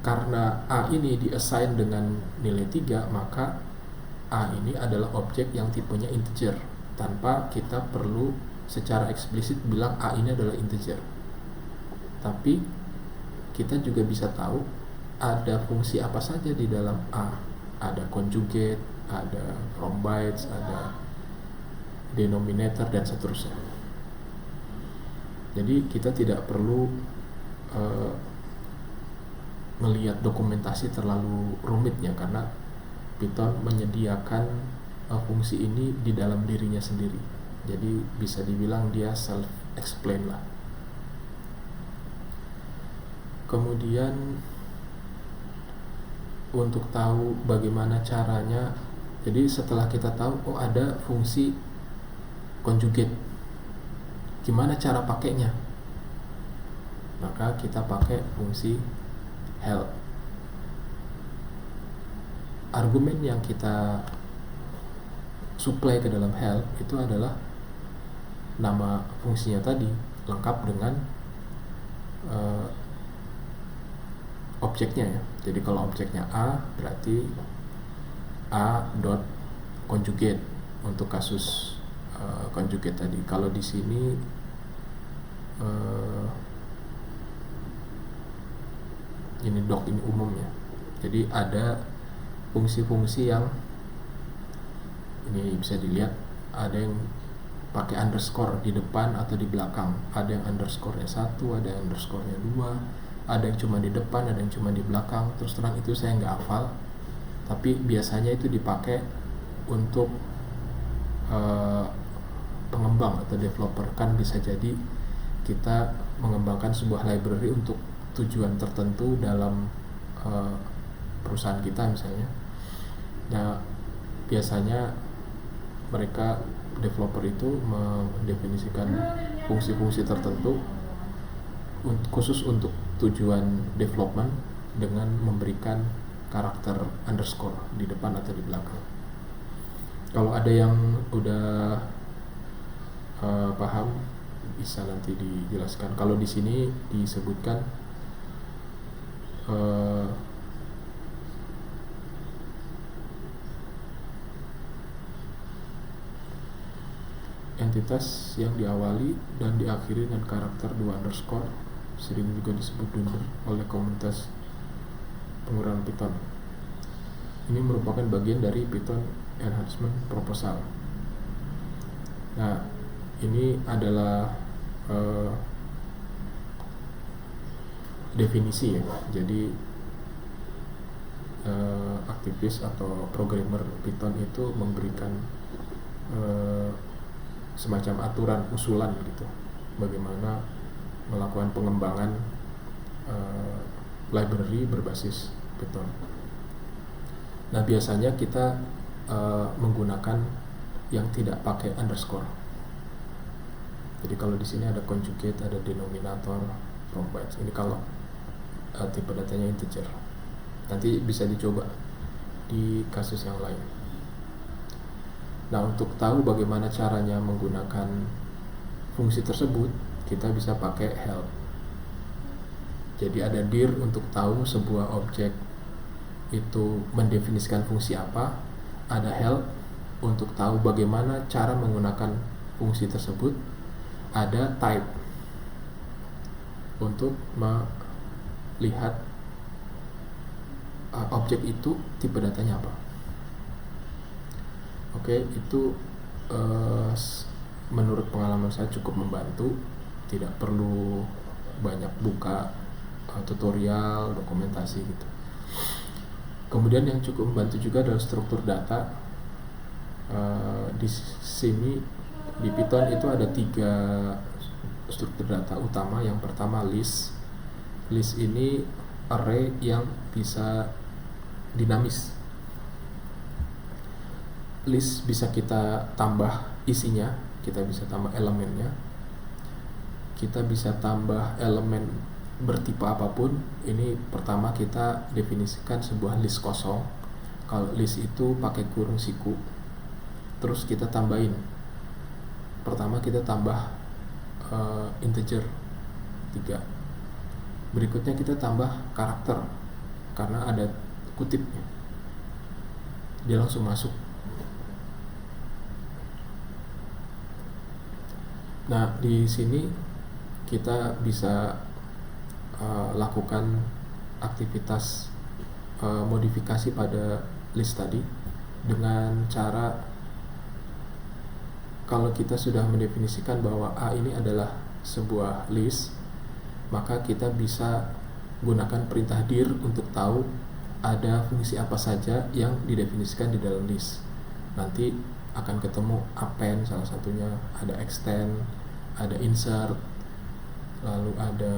Karena A ini di-assign dengan nilai 3, maka A ini adalah objek yang tipenya integer, tanpa kita perlu secara eksplisit bilang A ini adalah integer. Tapi kita juga bisa tahu ada fungsi apa saja di dalam A. Ada conjugate, ada from bytes, ada denominator, dan seterusnya. Jadi kita tidak perlu melihat dokumentasi terlalu rumitnya, karena Python menyediakan fungsi ini di dalam dirinya sendiri. Jadi bisa dibilang dia self-explain lah. Kemudian untuk tahu bagaimana caranya, jadi setelah kita tahu ada fungsi conjugate, gimana cara pakainya? Maka kita pakai fungsi help. Argumen yang kita supply ke dalam help itu adalah nama fungsinya tadi, lengkap dengan objeknya ya. Jadi kalau objeknya A, berarti A dot conjugate untuk kasus conjugate tadi. Kalau di sini ini doc, ini umumnya. Jadi ada fungsi-fungsi yang ini bisa dilihat, ada yang pakai underscore di depan atau di belakang, ada yang underscore-nya 1, ada yang underscore-nya 2, ada yang cuma di depan, ada yang cuma di belakang. Terus terang itu saya nggak hafal, tapi biasanya itu dipakai untuk pengembang atau developer. Kan bisa jadi kita mengembangkan sebuah library untuk tujuan tertentu dalam perusahaan kita misalnya. Nah, biasanya mereka developer itu mendefinisikan fungsi-fungsi tertentu khusus untuk tujuan development dengan memberikan karakter underscore di depan atau di belakang. Kalau ada yang udah paham bisa nanti dijelaskan. Kalau di sini disebutkan entitas yang diawali dan diakhiri dengan karakter 2 underscore, sering juga disebut dunder oleh komunitas penggunaan Python. Ini merupakan bagian dari Python Enhancement Proposal. Nah, ini adalah definisi ya. Jadi aktivis atau programmer Python itu memberikan semacam aturan usulan gitu, bagaimana melakukan pengembangan library berbasis Python. Nah, biasanya kita menggunakan yang tidak pakai underscore. Jadi kalau di sini ada conjugate, ada denominator, from bytes. Ini kalau tipe datanya integer. Nanti bisa dicoba di kasus yang lain. Nah, untuk tahu bagaimana caranya menggunakan fungsi tersebut, kita bisa pakai help. Jadi ada dir untuk tahu sebuah objek itu mendefinisikan fungsi apa, ada help untuk tahu bagaimana cara menggunakan fungsi tersebut, ada type untuk melihat objek itu tipe datanya apa. Oke, itu menurut pengalaman saya cukup membantu tidak perlu banyak buka tutorial, dokumentasi gitu. Kemudian yang cukup membantu juga adalah struktur data. Di sini di Python itu ada 3 struktur data utama. Yang pertama list. List ini array yang bisa dinamis. List bisa kita tambah isinya, kita bisa tambah elemennya, kita bisa tambah elemen bertipe apapun. Ini pertama kita definisikan sebuah list kosong. Kalau list itu pakai kurung siku, terus kita tambahin. Pertama kita tambah integer 3. Berikutnya kita tambah karakter, karena ada kutipnya, dia langsung masuk. Nah, di sini kita bisa lakukan aktivitas modifikasi pada list tadi dengan cara, kalau kita sudah mendefinisikan bahwa A ini adalah sebuah list, maka kita bisa gunakan perintah dir untuk tahu ada fungsi apa saja yang didefinisikan di dalam list. Nanti akan ketemu append salah satunya, ada extend, ada insert, lalu ada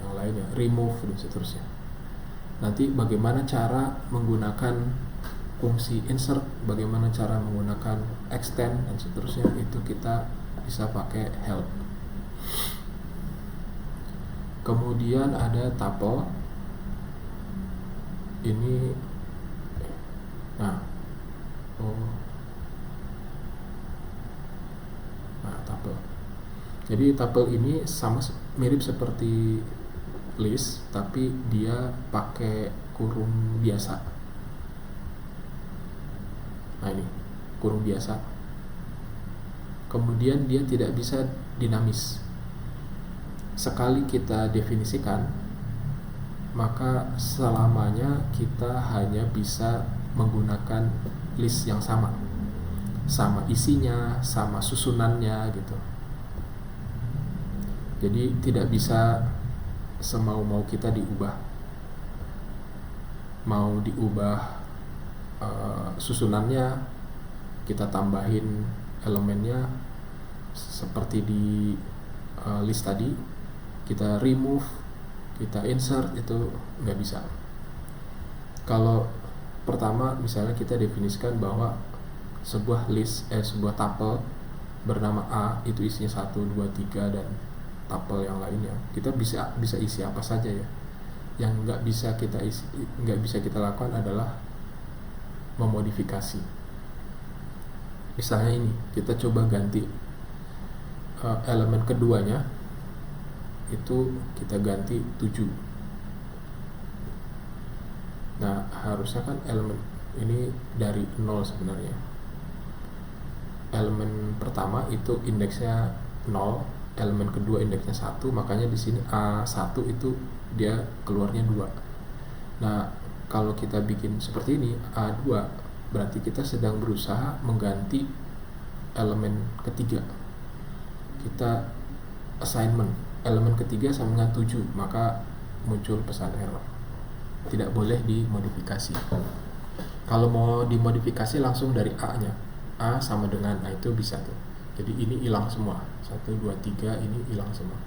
yang lainnya, remove, dan seterusnya. Nanti bagaimana cara menggunakan fungsi insert, bagaimana cara menggunakan extend, dan seterusnya, itu kita bisa pakai help. Kemudian ada tuple. Ini tuple. Jadi tuple ini sama mirip seperti list, tapi dia pakai kurung biasa. Nah, ini kurung biasa. Kemudian dia tidak bisa dinamis. Sekali kita definisikan, maka selamanya kita hanya bisa menggunakan list yang sama isinya, sama susunannya gitu. Jadi tidak bisa semau-mau kita diubah. Mau diubah susunannya, kita tambahin elemennya seperti di list tadi, kita remove, kita insert, itu nggak bisa. Kalau pertama misalnya kita definisikan bahwa sebuah list, sebuah tuple bernama A itu isinya 1, 2, 3 dan tuple yang lainnya, kita bisa isi apa saja ya. Yang nggak bisa kita lakukan adalah memodifikasi. Misalnya ini, kita coba ganti elemen keduanya, itu kita ganti 7. Nah, harusnya kan elemen ini dari 0 sebenarnya. Elemen pertama itu indeksnya 0, elemen kedua indeksnya 1, makanya di sini A1 itu dia keluarnya 2. Nah, kalau kita bikin seperti ini A2, berarti kita sedang berusaha mengganti elemen ketiga. Kita assignment elemen ketiga sama dengan 7, maka muncul pesan error. Tidak boleh dimodifikasi. Kalau mau dimodifikasi langsung dari A-nya, A sama dengan A, itu bisa tuh. Jadi ini hilang semua, 1, 2, 3 ini hilang semua.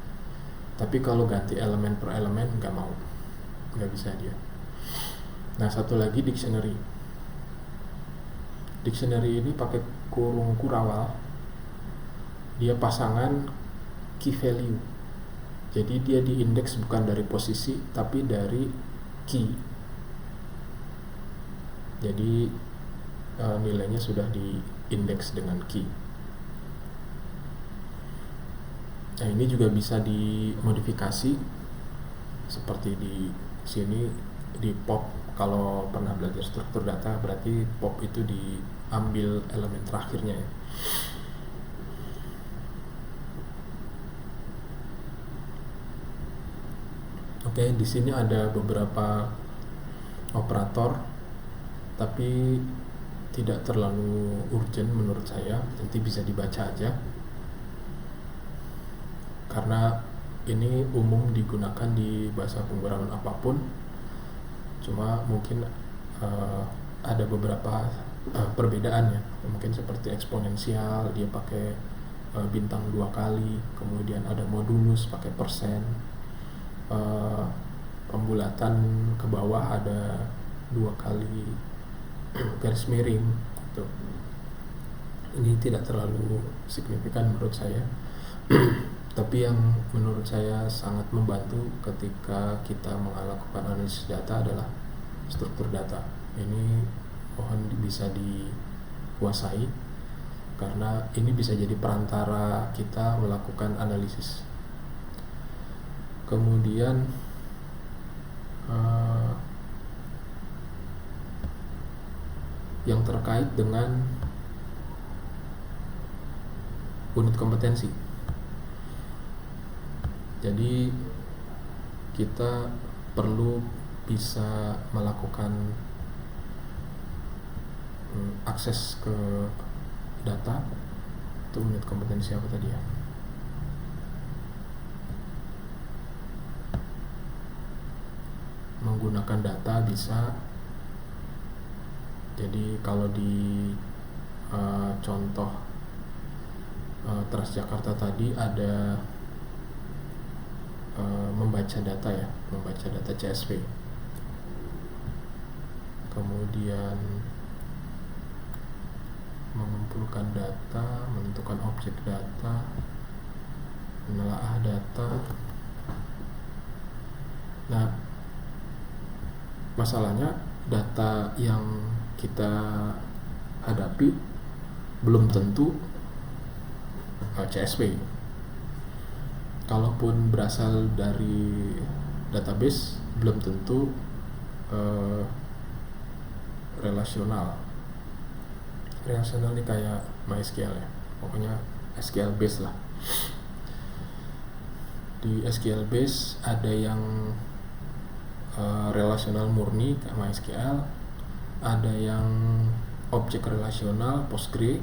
Tapi kalau ganti elemen per elemen nggak mau, nggak bisa dia. Nah, satu lagi dictionary. Dictionary ini pakai kurung kurawal. Dia pasangan key value. Jadi dia diindeks bukan dari posisi tapi dari key. Jadi nilainya sudah diindeks dengan key. Nah, ini juga bisa dimodifikasi seperti di sini di pop. Kalau pernah belajar struktur data, berarti pop itu diambil elemen terakhirnya ya. Oke, di sini ada beberapa operator, tapi tidak terlalu urgent menurut saya, nanti bisa dibaca aja. karena ini umum digunakan di bahasa pemrograman apapun, cuma mungkin ada beberapa perbedaan ya, mungkin seperti eksponensial dia pakai bintang 2 kali, kemudian ada modulus pakai persen, pembulatan ke bawah ada 2 kali garis miring gitu. Ini tidak terlalu signifikan menurut saya tapi yang menurut saya sangat membantu ketika kita melakukan analisis data adalah struktur data. Ini mohon bisa dikuasai karena ini bisa jadi perantara kita melakukan analisis. Kemudian yang terkait dengan unit kompetensi. Jadi kita perlu bisa melakukan akses ke data. Itu unit kompetensi apa tadi ya? Menggunakan data bisa. Jadi kalau di contoh Transjakarta tadi ada membaca data ya, membaca data CSV, kemudian mengumpulkan data, menentukan objek data, menelaah data. Nah, masalahnya data yang kita hadapi belum tentu CSV. Kalaupun berasal dari database belum tentu relasional. Relasional ini kayak MySQL ya, pokoknya SQL base lah. Di SQL base ada yang relasional murni kayak MySQL, ada yang objek relasional Postgre.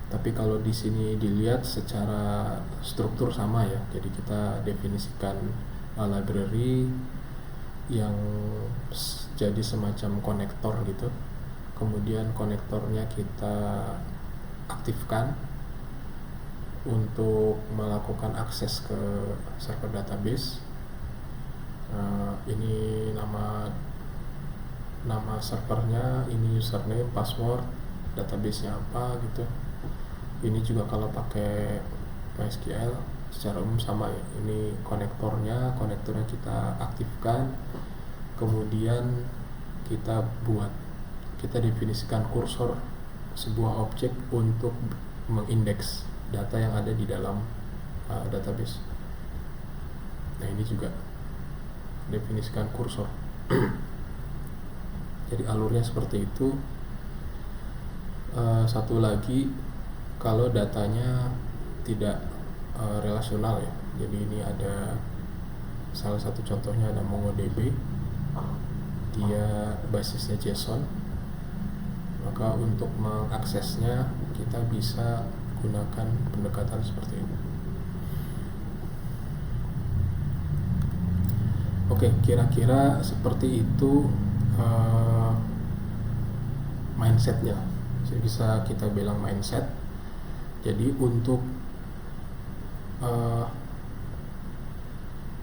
Tapi kalau di sini dilihat secara struktur sama ya. Jadi kita definisikan library yang jadi semacam konektor gitu. Kemudian konektornya kita aktifkan untuk melakukan akses ke server database. Ini nama servernya, ini username, password, database-nya apa gitu. Ini juga kalau pakai MySQL secara umum sama ya. Ini konektornya kita aktifkan, kemudian kita definisikan kursor sebuah objek untuk mengindeks data yang ada di dalam database. Nah, ini juga definisikan kursor. Jadi alurnya seperti itu. Satu lagi, kalau datanya tidak relasional ya, jadi ini ada salah satu contohnya ada MongoDB, dia basisnya JSON, maka untuk mengaksesnya kita bisa gunakan pendekatan seperti ini. Oke, kira-kira seperti itu mindsetnya, jadi bisa kita bilang mindset. Jadi untuk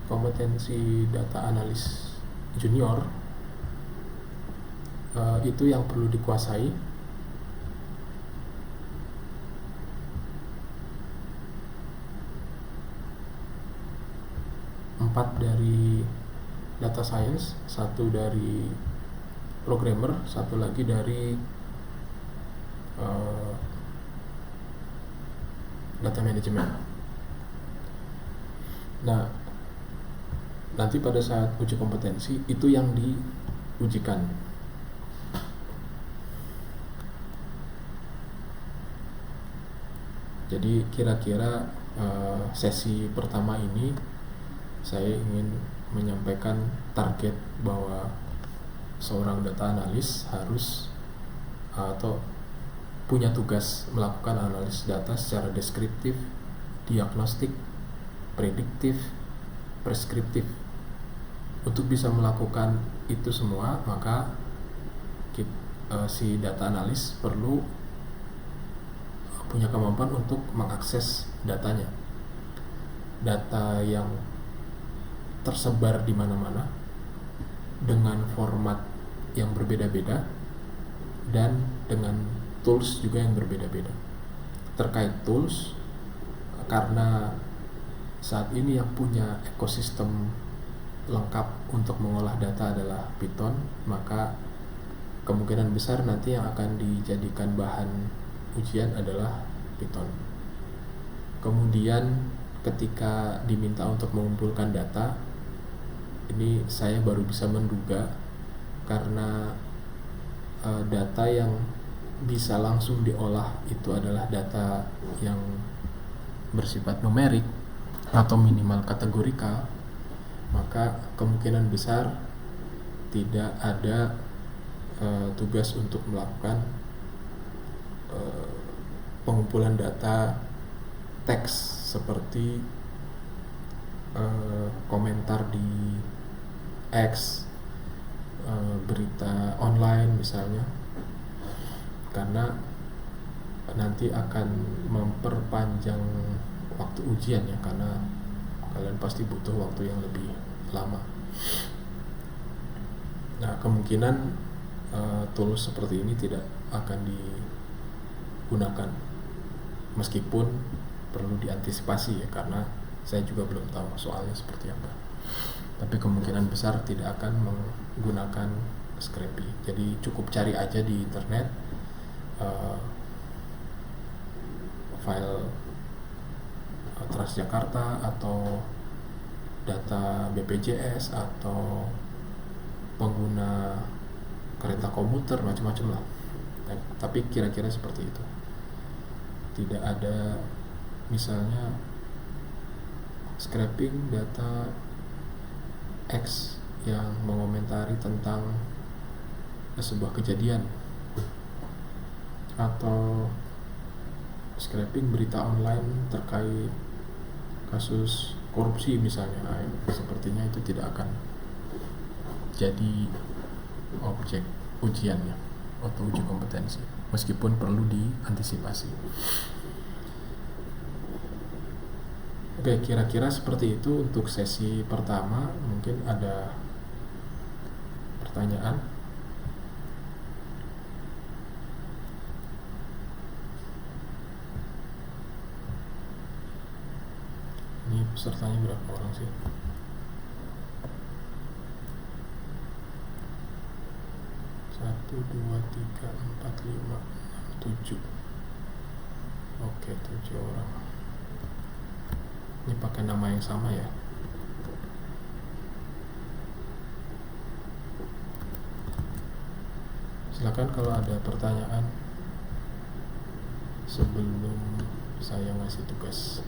kompetensi data analis junior itu yang perlu dikuasai. Empat dari data science, satu dari programmer, satu lagi dari data management. Nah, nanti pada saat uji kompetensi itu yang diujikan. Jadi kira-kira sesi pertama ini saya ingin menyampaikan target bahwa seorang data analis harus atau punya tugas melakukan analisis data secara deskriptif, diagnostik, prediktif, preskriptif. Untuk bisa melakukan itu semua, maka si data analis perlu punya kemampuan untuk mengakses datanya. Data yang tersebar di mana-mana dengan format yang berbeda-beda dan dengan tools juga yang berbeda-beda. Terkait tools, karena saat ini yang punya ekosistem lengkap untuk mengolah data adalah Python, maka kemungkinan besar nanti yang akan dijadikan bahan ujian adalah Python. Kemudian ketika diminta untuk mengumpulkan data, ini saya baru bisa menduga karena data yang bisa langsung diolah itu adalah data yang bersifat numerik atau minimal kategorikal, maka kemungkinan besar tidak ada tugas untuk melakukan pengumpulan data teks seperti komentar di X, berita online misalnya, karena nanti akan memperpanjang waktu ujian ya, karena kalian pasti butuh waktu yang lebih lama. Nah, kemungkinan tools seperti ini tidak akan digunakan, meskipun perlu diantisipasi ya, karena saya juga belum tahu soalnya seperti apa. Tapi kemungkinan besar tidak akan menggunakan Scrapy. Jadi cukup cari aja di internet file Transjakarta atau data BPJS atau pengguna kereta komuter, macam-macam lah. Tapi kira-kira seperti itu. Tidak ada misalnya scraping data X yang mengomentari tentang sebuah kejadian, atau scraping berita online terkait kasus korupsi misalnya. Sepertinya itu tidak akan jadi objek ujiannya atau uji kompetensi, meskipun perlu diantisipasi. Oke, kira-kira seperti itu untuk sesi pertama. Mungkin ada pertanyaan? Ini pesertanya berapa orang sih? Satu, dua, tiga, empat, lima, tujuh. Oke, 7 orang. Ini pakai nama yang sama ya. Silakan kalau ada pertanyaan sebelum saya ngasih tugas.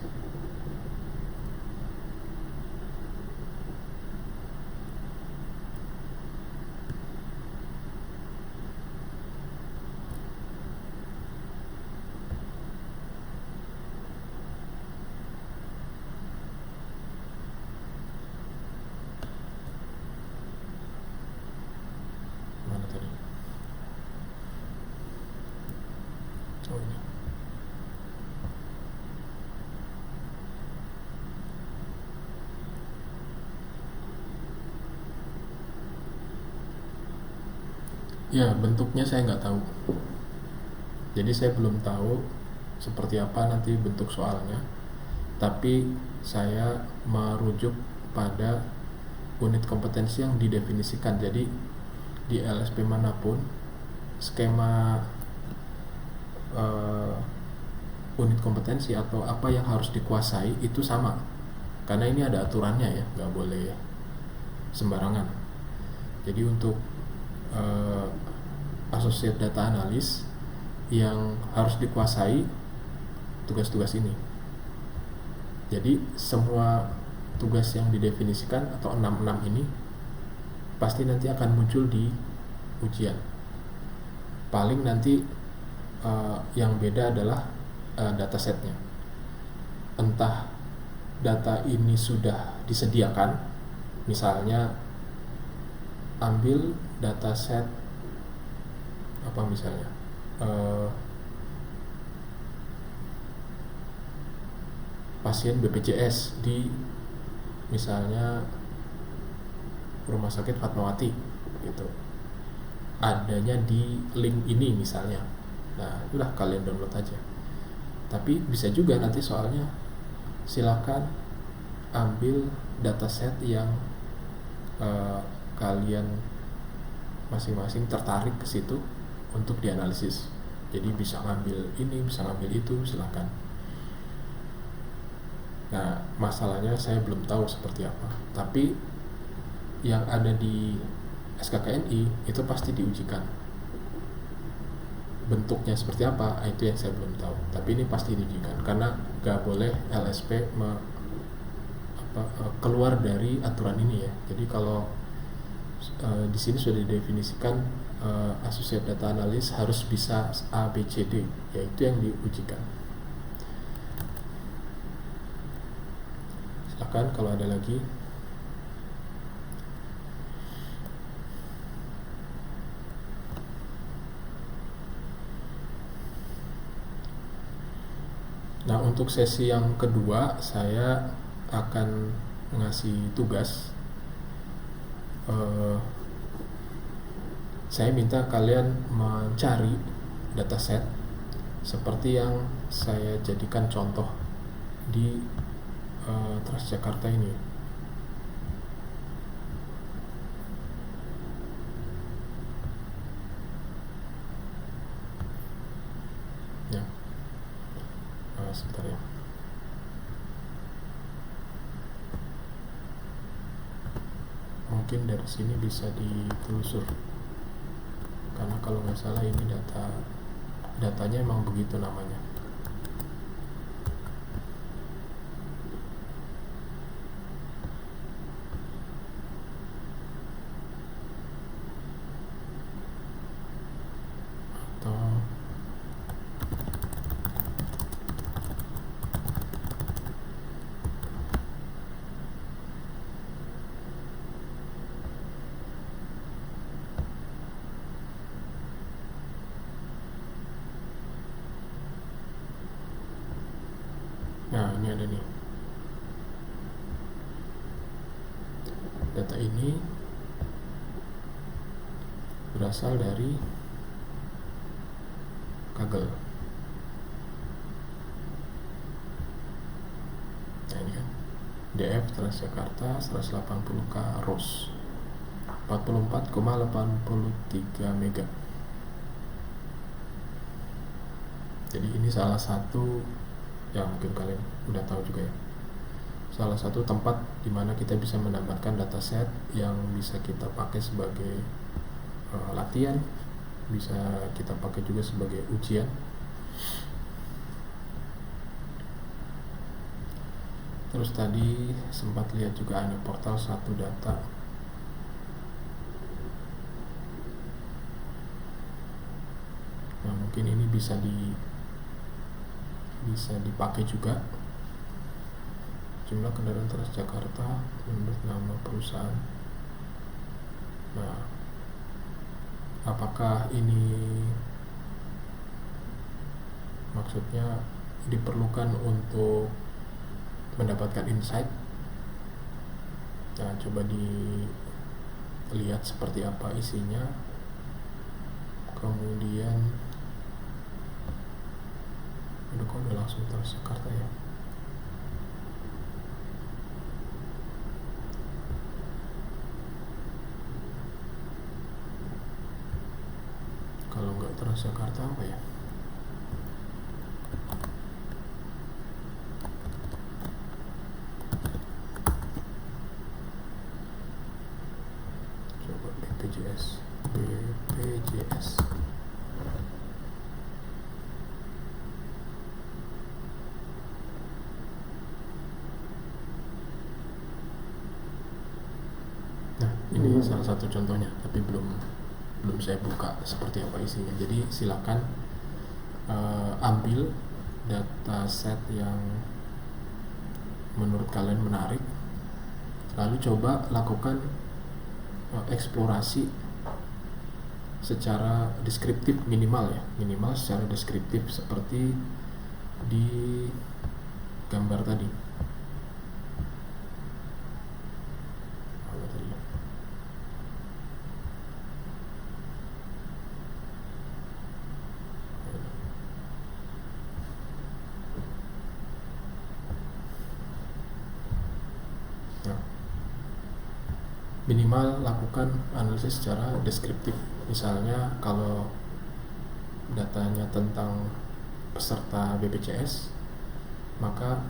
Mana tadi? Oh, ini. Ya, bentuknya saya nggak tahu. Jadi saya belum tahu seperti apa nanti bentuk soalnya. Tapi saya merujuk pada unit kompetensi yang didefinisikan. Jadi di LSP manapun skema unit kompetensi atau apa yang harus dikuasai itu sama, karena ini ada aturannya ya, nggak boleh sembarangan. Jadi untuk associate data analis yang harus dikuasai tugas-tugas ini. Jadi semua tugas yang didefinisikan atau 66 ini pasti nanti akan muncul di ujian. Paling nanti yang beda adalah datasetnya. Entah data ini sudah disediakan, misalnya ambil dataset apa misalnya pasien BPJS di misalnya Rumah Sakit Fatmawati gitu, adanya di link ini misalnya. Nah, udah kalian download aja. Tapi bisa juga nanti soalnya silakan ambil dataset yang kalian masing-masing tertarik ke situ untuk dianalisis. Jadi bisa ngambil ini, bisa ngambil itu, silakan. Nah, masalahnya saya belum tahu seperti apa. Tapi yang ada di SKKNI itu pasti diujikan. Bentuknya seperti apa, itu yang saya belum tahu. Tapi ini pasti diujikan karena gak boleh LSP keluar dari aturan ini ya. Jadi kalau di sini sudah didefinisikan associate data analyst harus bisa A, B, C, D, yaitu yang diujikan. Silakan kalau ada lagi. Nah, untuk sesi yang kedua saya akan ngasih tugas. Saya minta kalian mencari dataset seperti yang saya jadikan contoh di Transjakarta ini. Ya, sebentar ya. Mungkin dari sini bisa ditelusur. Karena kalau nggak salah ini datanya emang begitu namanya. Atau nah, ini ada nih. Data ini berasal dari Kaggle. Nah, ini kan DF Transjakarta 180K ROS 44,83 mega. Jadi ini salah satu yang mungkin kalian udah tahu juga ya, salah satu tempat di mana kita bisa mendapatkan dataset yang bisa kita pakai sebagai latihan, bisa kita pakai juga sebagai ujian. Terus tadi sempat lihat juga ada portal satu data. Nah, mungkin ini bisa dipakai juga. Jumlah kendaraan Transjakarta menurut nama perusahaan. Nah, apakah ini maksudnya diperlukan untuk mendapatkan insight? Nah, coba dilihat seperti apa isinya. Kemudian kok udah langsung Transjakarta ya. Kalau nggak Transjakarta apa ya? Coba BPJS. Nah, ini salah satu contohnya, tapi belum saya buka seperti apa isinya. Jadi silakan ambil dataset yang menurut kalian menarik, lalu coba lakukan eksplorasi secara deskriptif minimal secara deskriptif seperti di gambar tadi. Minimal lakukan analisis secara deskriptif. Misalnya kalau datanya tentang peserta BPJS, maka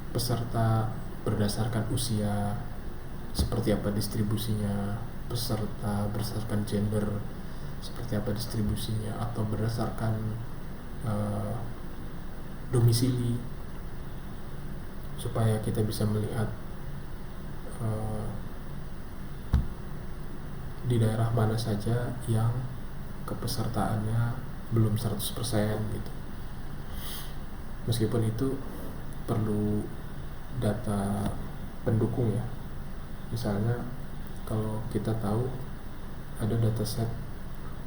peserta berdasarkan usia, seperti apa distribusinya, peserta berdasarkan gender, seperti apa distribusinya, atau berdasarkan domisili, supaya kita bisa melihat di daerah mana saja yang kepesertaannya belum 100% gitu. Meskipun itu perlu data pendukung ya. Misalnya kalau kita tahu ada dataset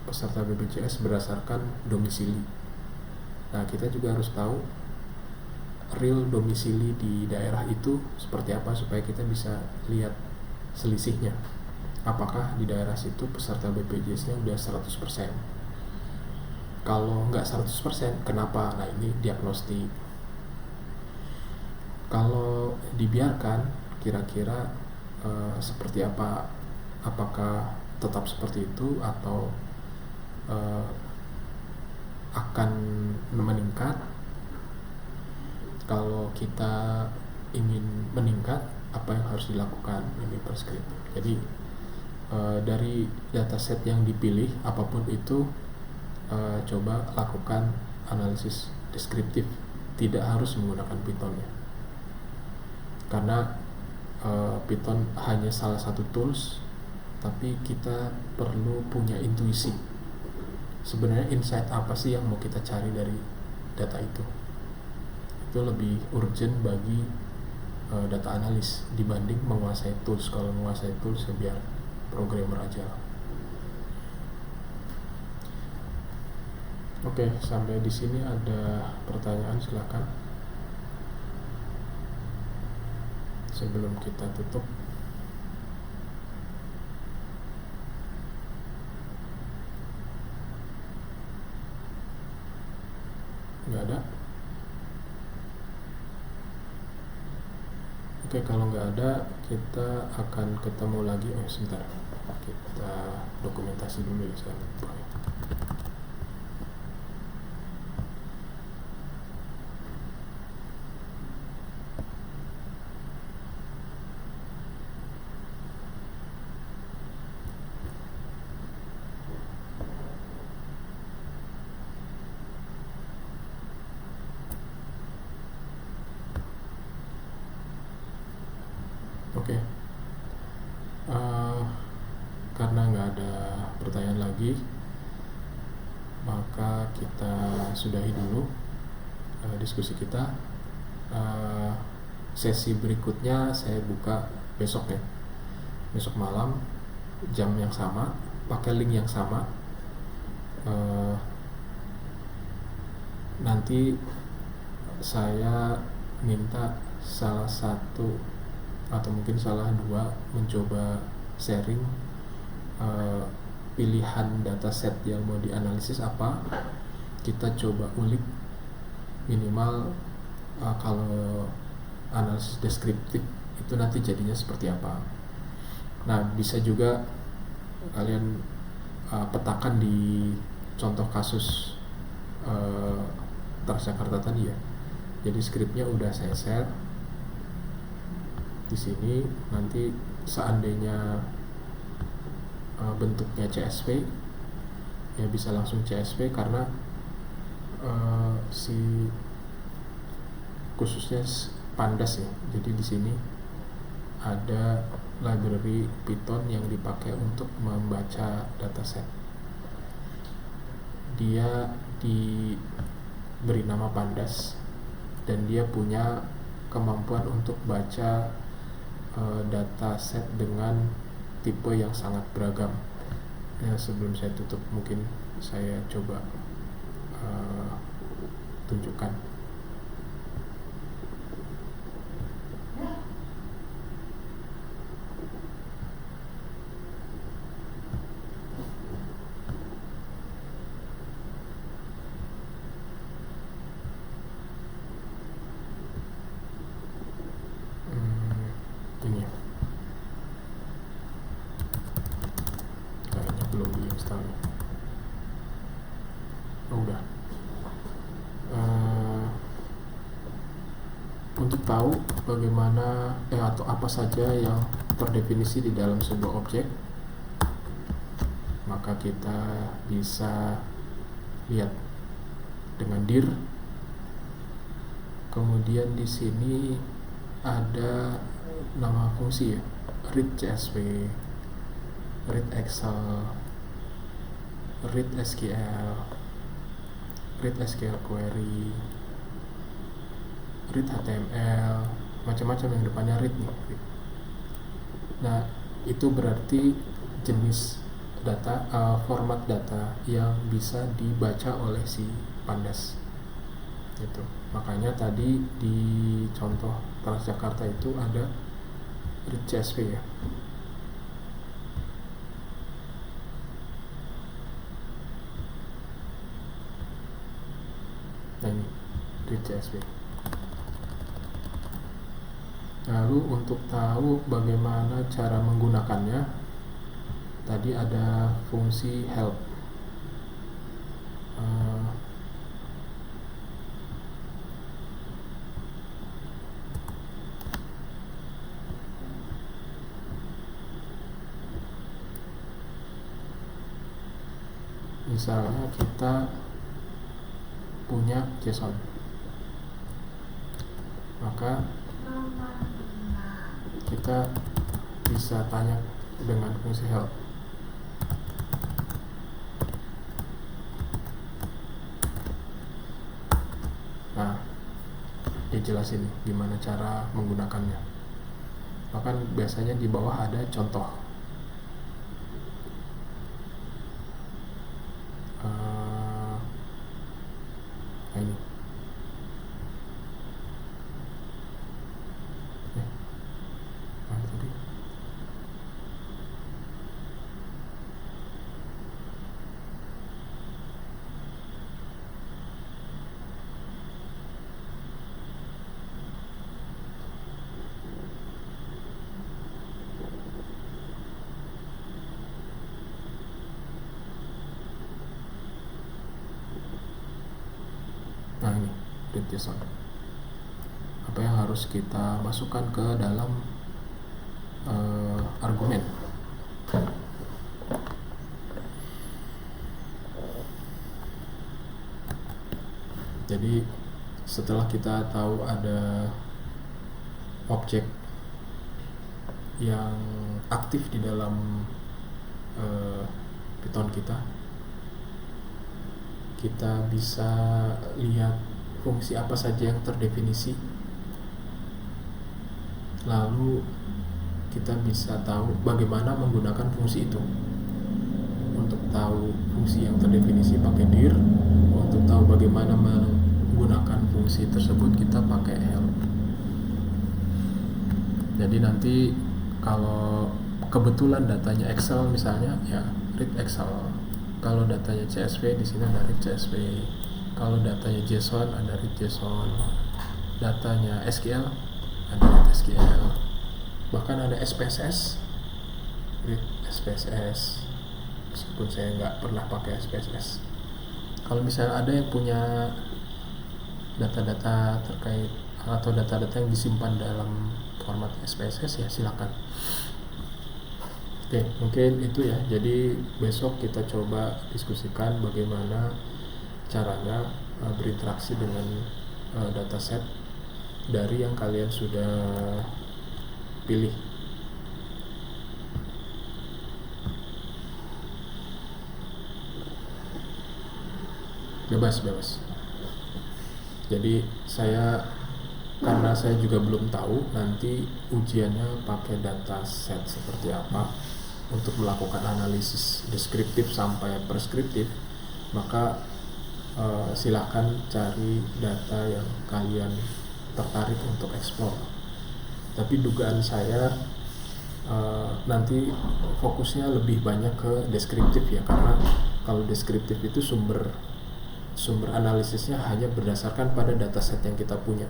peserta BPJS berdasarkan domisili. Nah, kita juga harus tahu real domisili di daerah itu seperti apa supaya kita bisa lihat selisihnya. Apakah di daerah situ peserta BPJS-nya udah 100%? Kalau nggak 100%, kenapa? Nah, ini diagnostik. Kalau dibiarkan, kira-kira seperti apa? Apakah tetap seperti itu atau akan meningkat? Kalau kita ingin meningkat, apa yang harus dilakukan? Ini preskriptif. Jadi dari dataset yang dipilih apapun itu, coba lakukan analisis deskriptif, tidak harus menggunakan Python ya, karena Python hanya salah satu tools, tapi kita perlu punya intuisi sebenarnya insight apa sih yang mau kita cari dari data itu lebih urgent bagi data analis dibanding menguasai tools. Kalau menguasai tools ya biar programmer aja. Oke, sampai di sini ada pertanyaan, silakan sebelum kita tutup. Nggak ada? Oke, kalau nggak ada, kita akan ketemu lagi. Sebentar, kita dokumentasi dulu ya, saya lupa ya. Oke, karena nggak ada pertanyaan lagi, maka kita sudahi dulu diskusi kita. Sesi berikutnya saya buka besok ya, besok malam jam yang sama, pakai link yang sama. Nanti saya minta salah satu atau mungkin salah dua mencoba sharing pilihan dataset yang mau dianalisis apa. Kita coba ulik minimal kalau analisis deskriptif itu nanti jadinya seperti apa. Nah, bisa juga kalian petakan di contoh kasus Transjakarta tadi ya. Jadi skripnya udah saya share di sini. Nanti seandainya bentuknya CSV ya bisa langsung CSV, karena si khususnya Pandas ya. Jadi di sini ada library Python yang dipakai untuk membaca dataset. Dia beri nama Pandas, dan dia punya kemampuan untuk baca data set dengan tipe yang sangat beragam. Ya, sebelum saya tutup mungkin saya coba tunjukkan. Ini kayaknya belum diinstal. Udah. Untuk tahu bagaimana atau apa saja yang terdefinisi di dalam sebuah objek, maka kita bisa lihat dengan dir. Kemudian di sini ada nama fungsi ya, read CSV, read Excel, read SQL, read SQL query, read HTML, macam-macam yang depannya read nih. Nah, itu berarti jenis data, format data yang bisa dibaca oleh si Pandas. Itu. Makanya tadi di contoh Transjakarta itu ada read CSV ya. Nah, ini read CSV. Lalu untuk tahu bagaimana cara menggunakannya, tadi ada fungsi help. Misalnya kita punya JSON, maka kita bisa tanya dengan fungsi help. Nah, dia jelasin gimana cara menggunakannya. Bahkan biasanya di bawah ada contoh. Nah, ini. Mana tadi? Nah, ini read JSON. Apa yang harus kita masukkan ke dalam argumen. Jadi setelah kita tahu ada objek yang aktif di dalam Python kita bisa lihat fungsi apa saja yang terdefinisi, lalu kita bisa tahu bagaimana menggunakan fungsi itu. Untuk tahu fungsi yang terdefinisi pakai dir, untuk tahu bagaimana menggunakan fungsi tersebut kita pakai help. Jadi nanti kalau kebetulan datanya Excel misalnya, ya read Excel. Kalau datanya CSV, di sini ada read CSV. Kalau datanya JSON, ada read JSON. Datanya SQL, ada read SQL. Bahkan ada SPSS, read SPSS. Meskipun saya nggak pernah pakai SPSS. Kalau misalnya ada yang punya data-data terkait atau data-data yang disimpan dalam format SPSS, ya silakan. Oke, mungkin itu ya. Jadi besok kita coba diskusikan bagaimana caranya berinteraksi dengan dataset dari yang kalian sudah pilih. Bebas. Jadi karena saya juga belum tahu nanti ujiannya pakai data set seperti apa untuk melakukan analisis deskriptif sampai preskriptif, maka silahkan cari data yang kalian tertarik untuk explore. Tapi dugaan saya nanti fokusnya lebih banyak ke deskriptif ya, karena kalau deskriptif itu sumber analisisnya hanya berdasarkan pada dataset yang kita punya.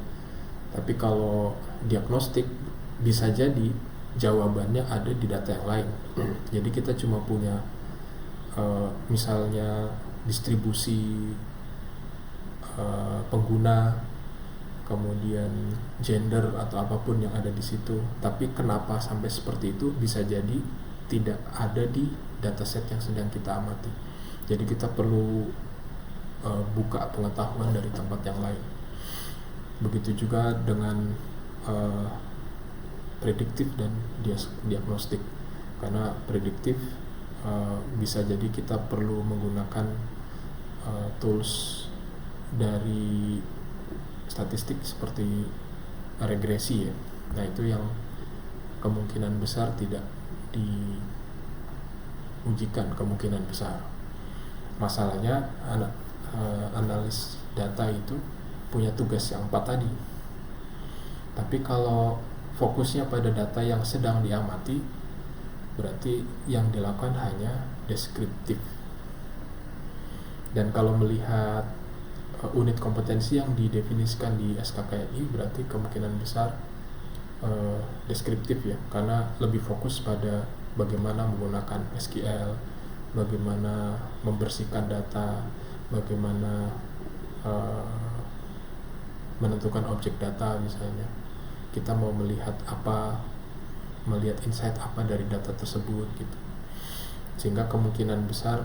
Tapi kalau diagnostik bisa jadi jawabannya ada di data yang lain. Jadi kita cuma punya misalnya distribusi pengguna, kemudian gender atau apapun yang ada di situ. Tapi kenapa sampai seperti itu bisa jadi tidak ada di dataset yang sedang kita amati. Jadi kita perlu buka pengetahuan dari tempat yang lain. Begitu juga dengan prediktif dan diagnostik. Karena prediktif bisa jadi kita perlu menggunakan tools dari statistik seperti regresi ya. Nah itu yang kemungkinan besar tidak diujikan, kemungkinan besar. Masalahnya analis data itu punya tugas yang 4 tadi. Tapi kalau fokusnya pada data yang sedang diamati, berarti yang dilakukan hanya deskriptif. Dan kalau melihat unit kompetensi yang didefinisikan di SKKNI, berarti kemungkinan besar deskriptif ya, karena lebih fokus pada bagaimana menggunakan SQL, bagaimana membersihkan data, bagaimana menentukan objek data. Misalnya kita mau melihat insight apa dari data tersebut gitu, sehingga kemungkinan besar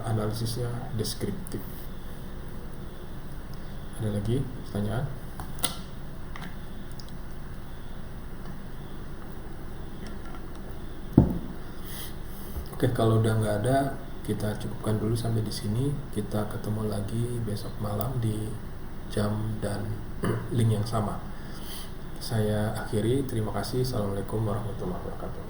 analisisnya deskriptif. Ada lagi pertanyaan? Oke, kalau udah nggak ada, kita cukupkan dulu sampai di sini. Kita ketemu lagi besok malam di jam dan link yang sama. Saya akhiri, terima kasih. Assalamualaikum warahmatullahi wabarakatuh.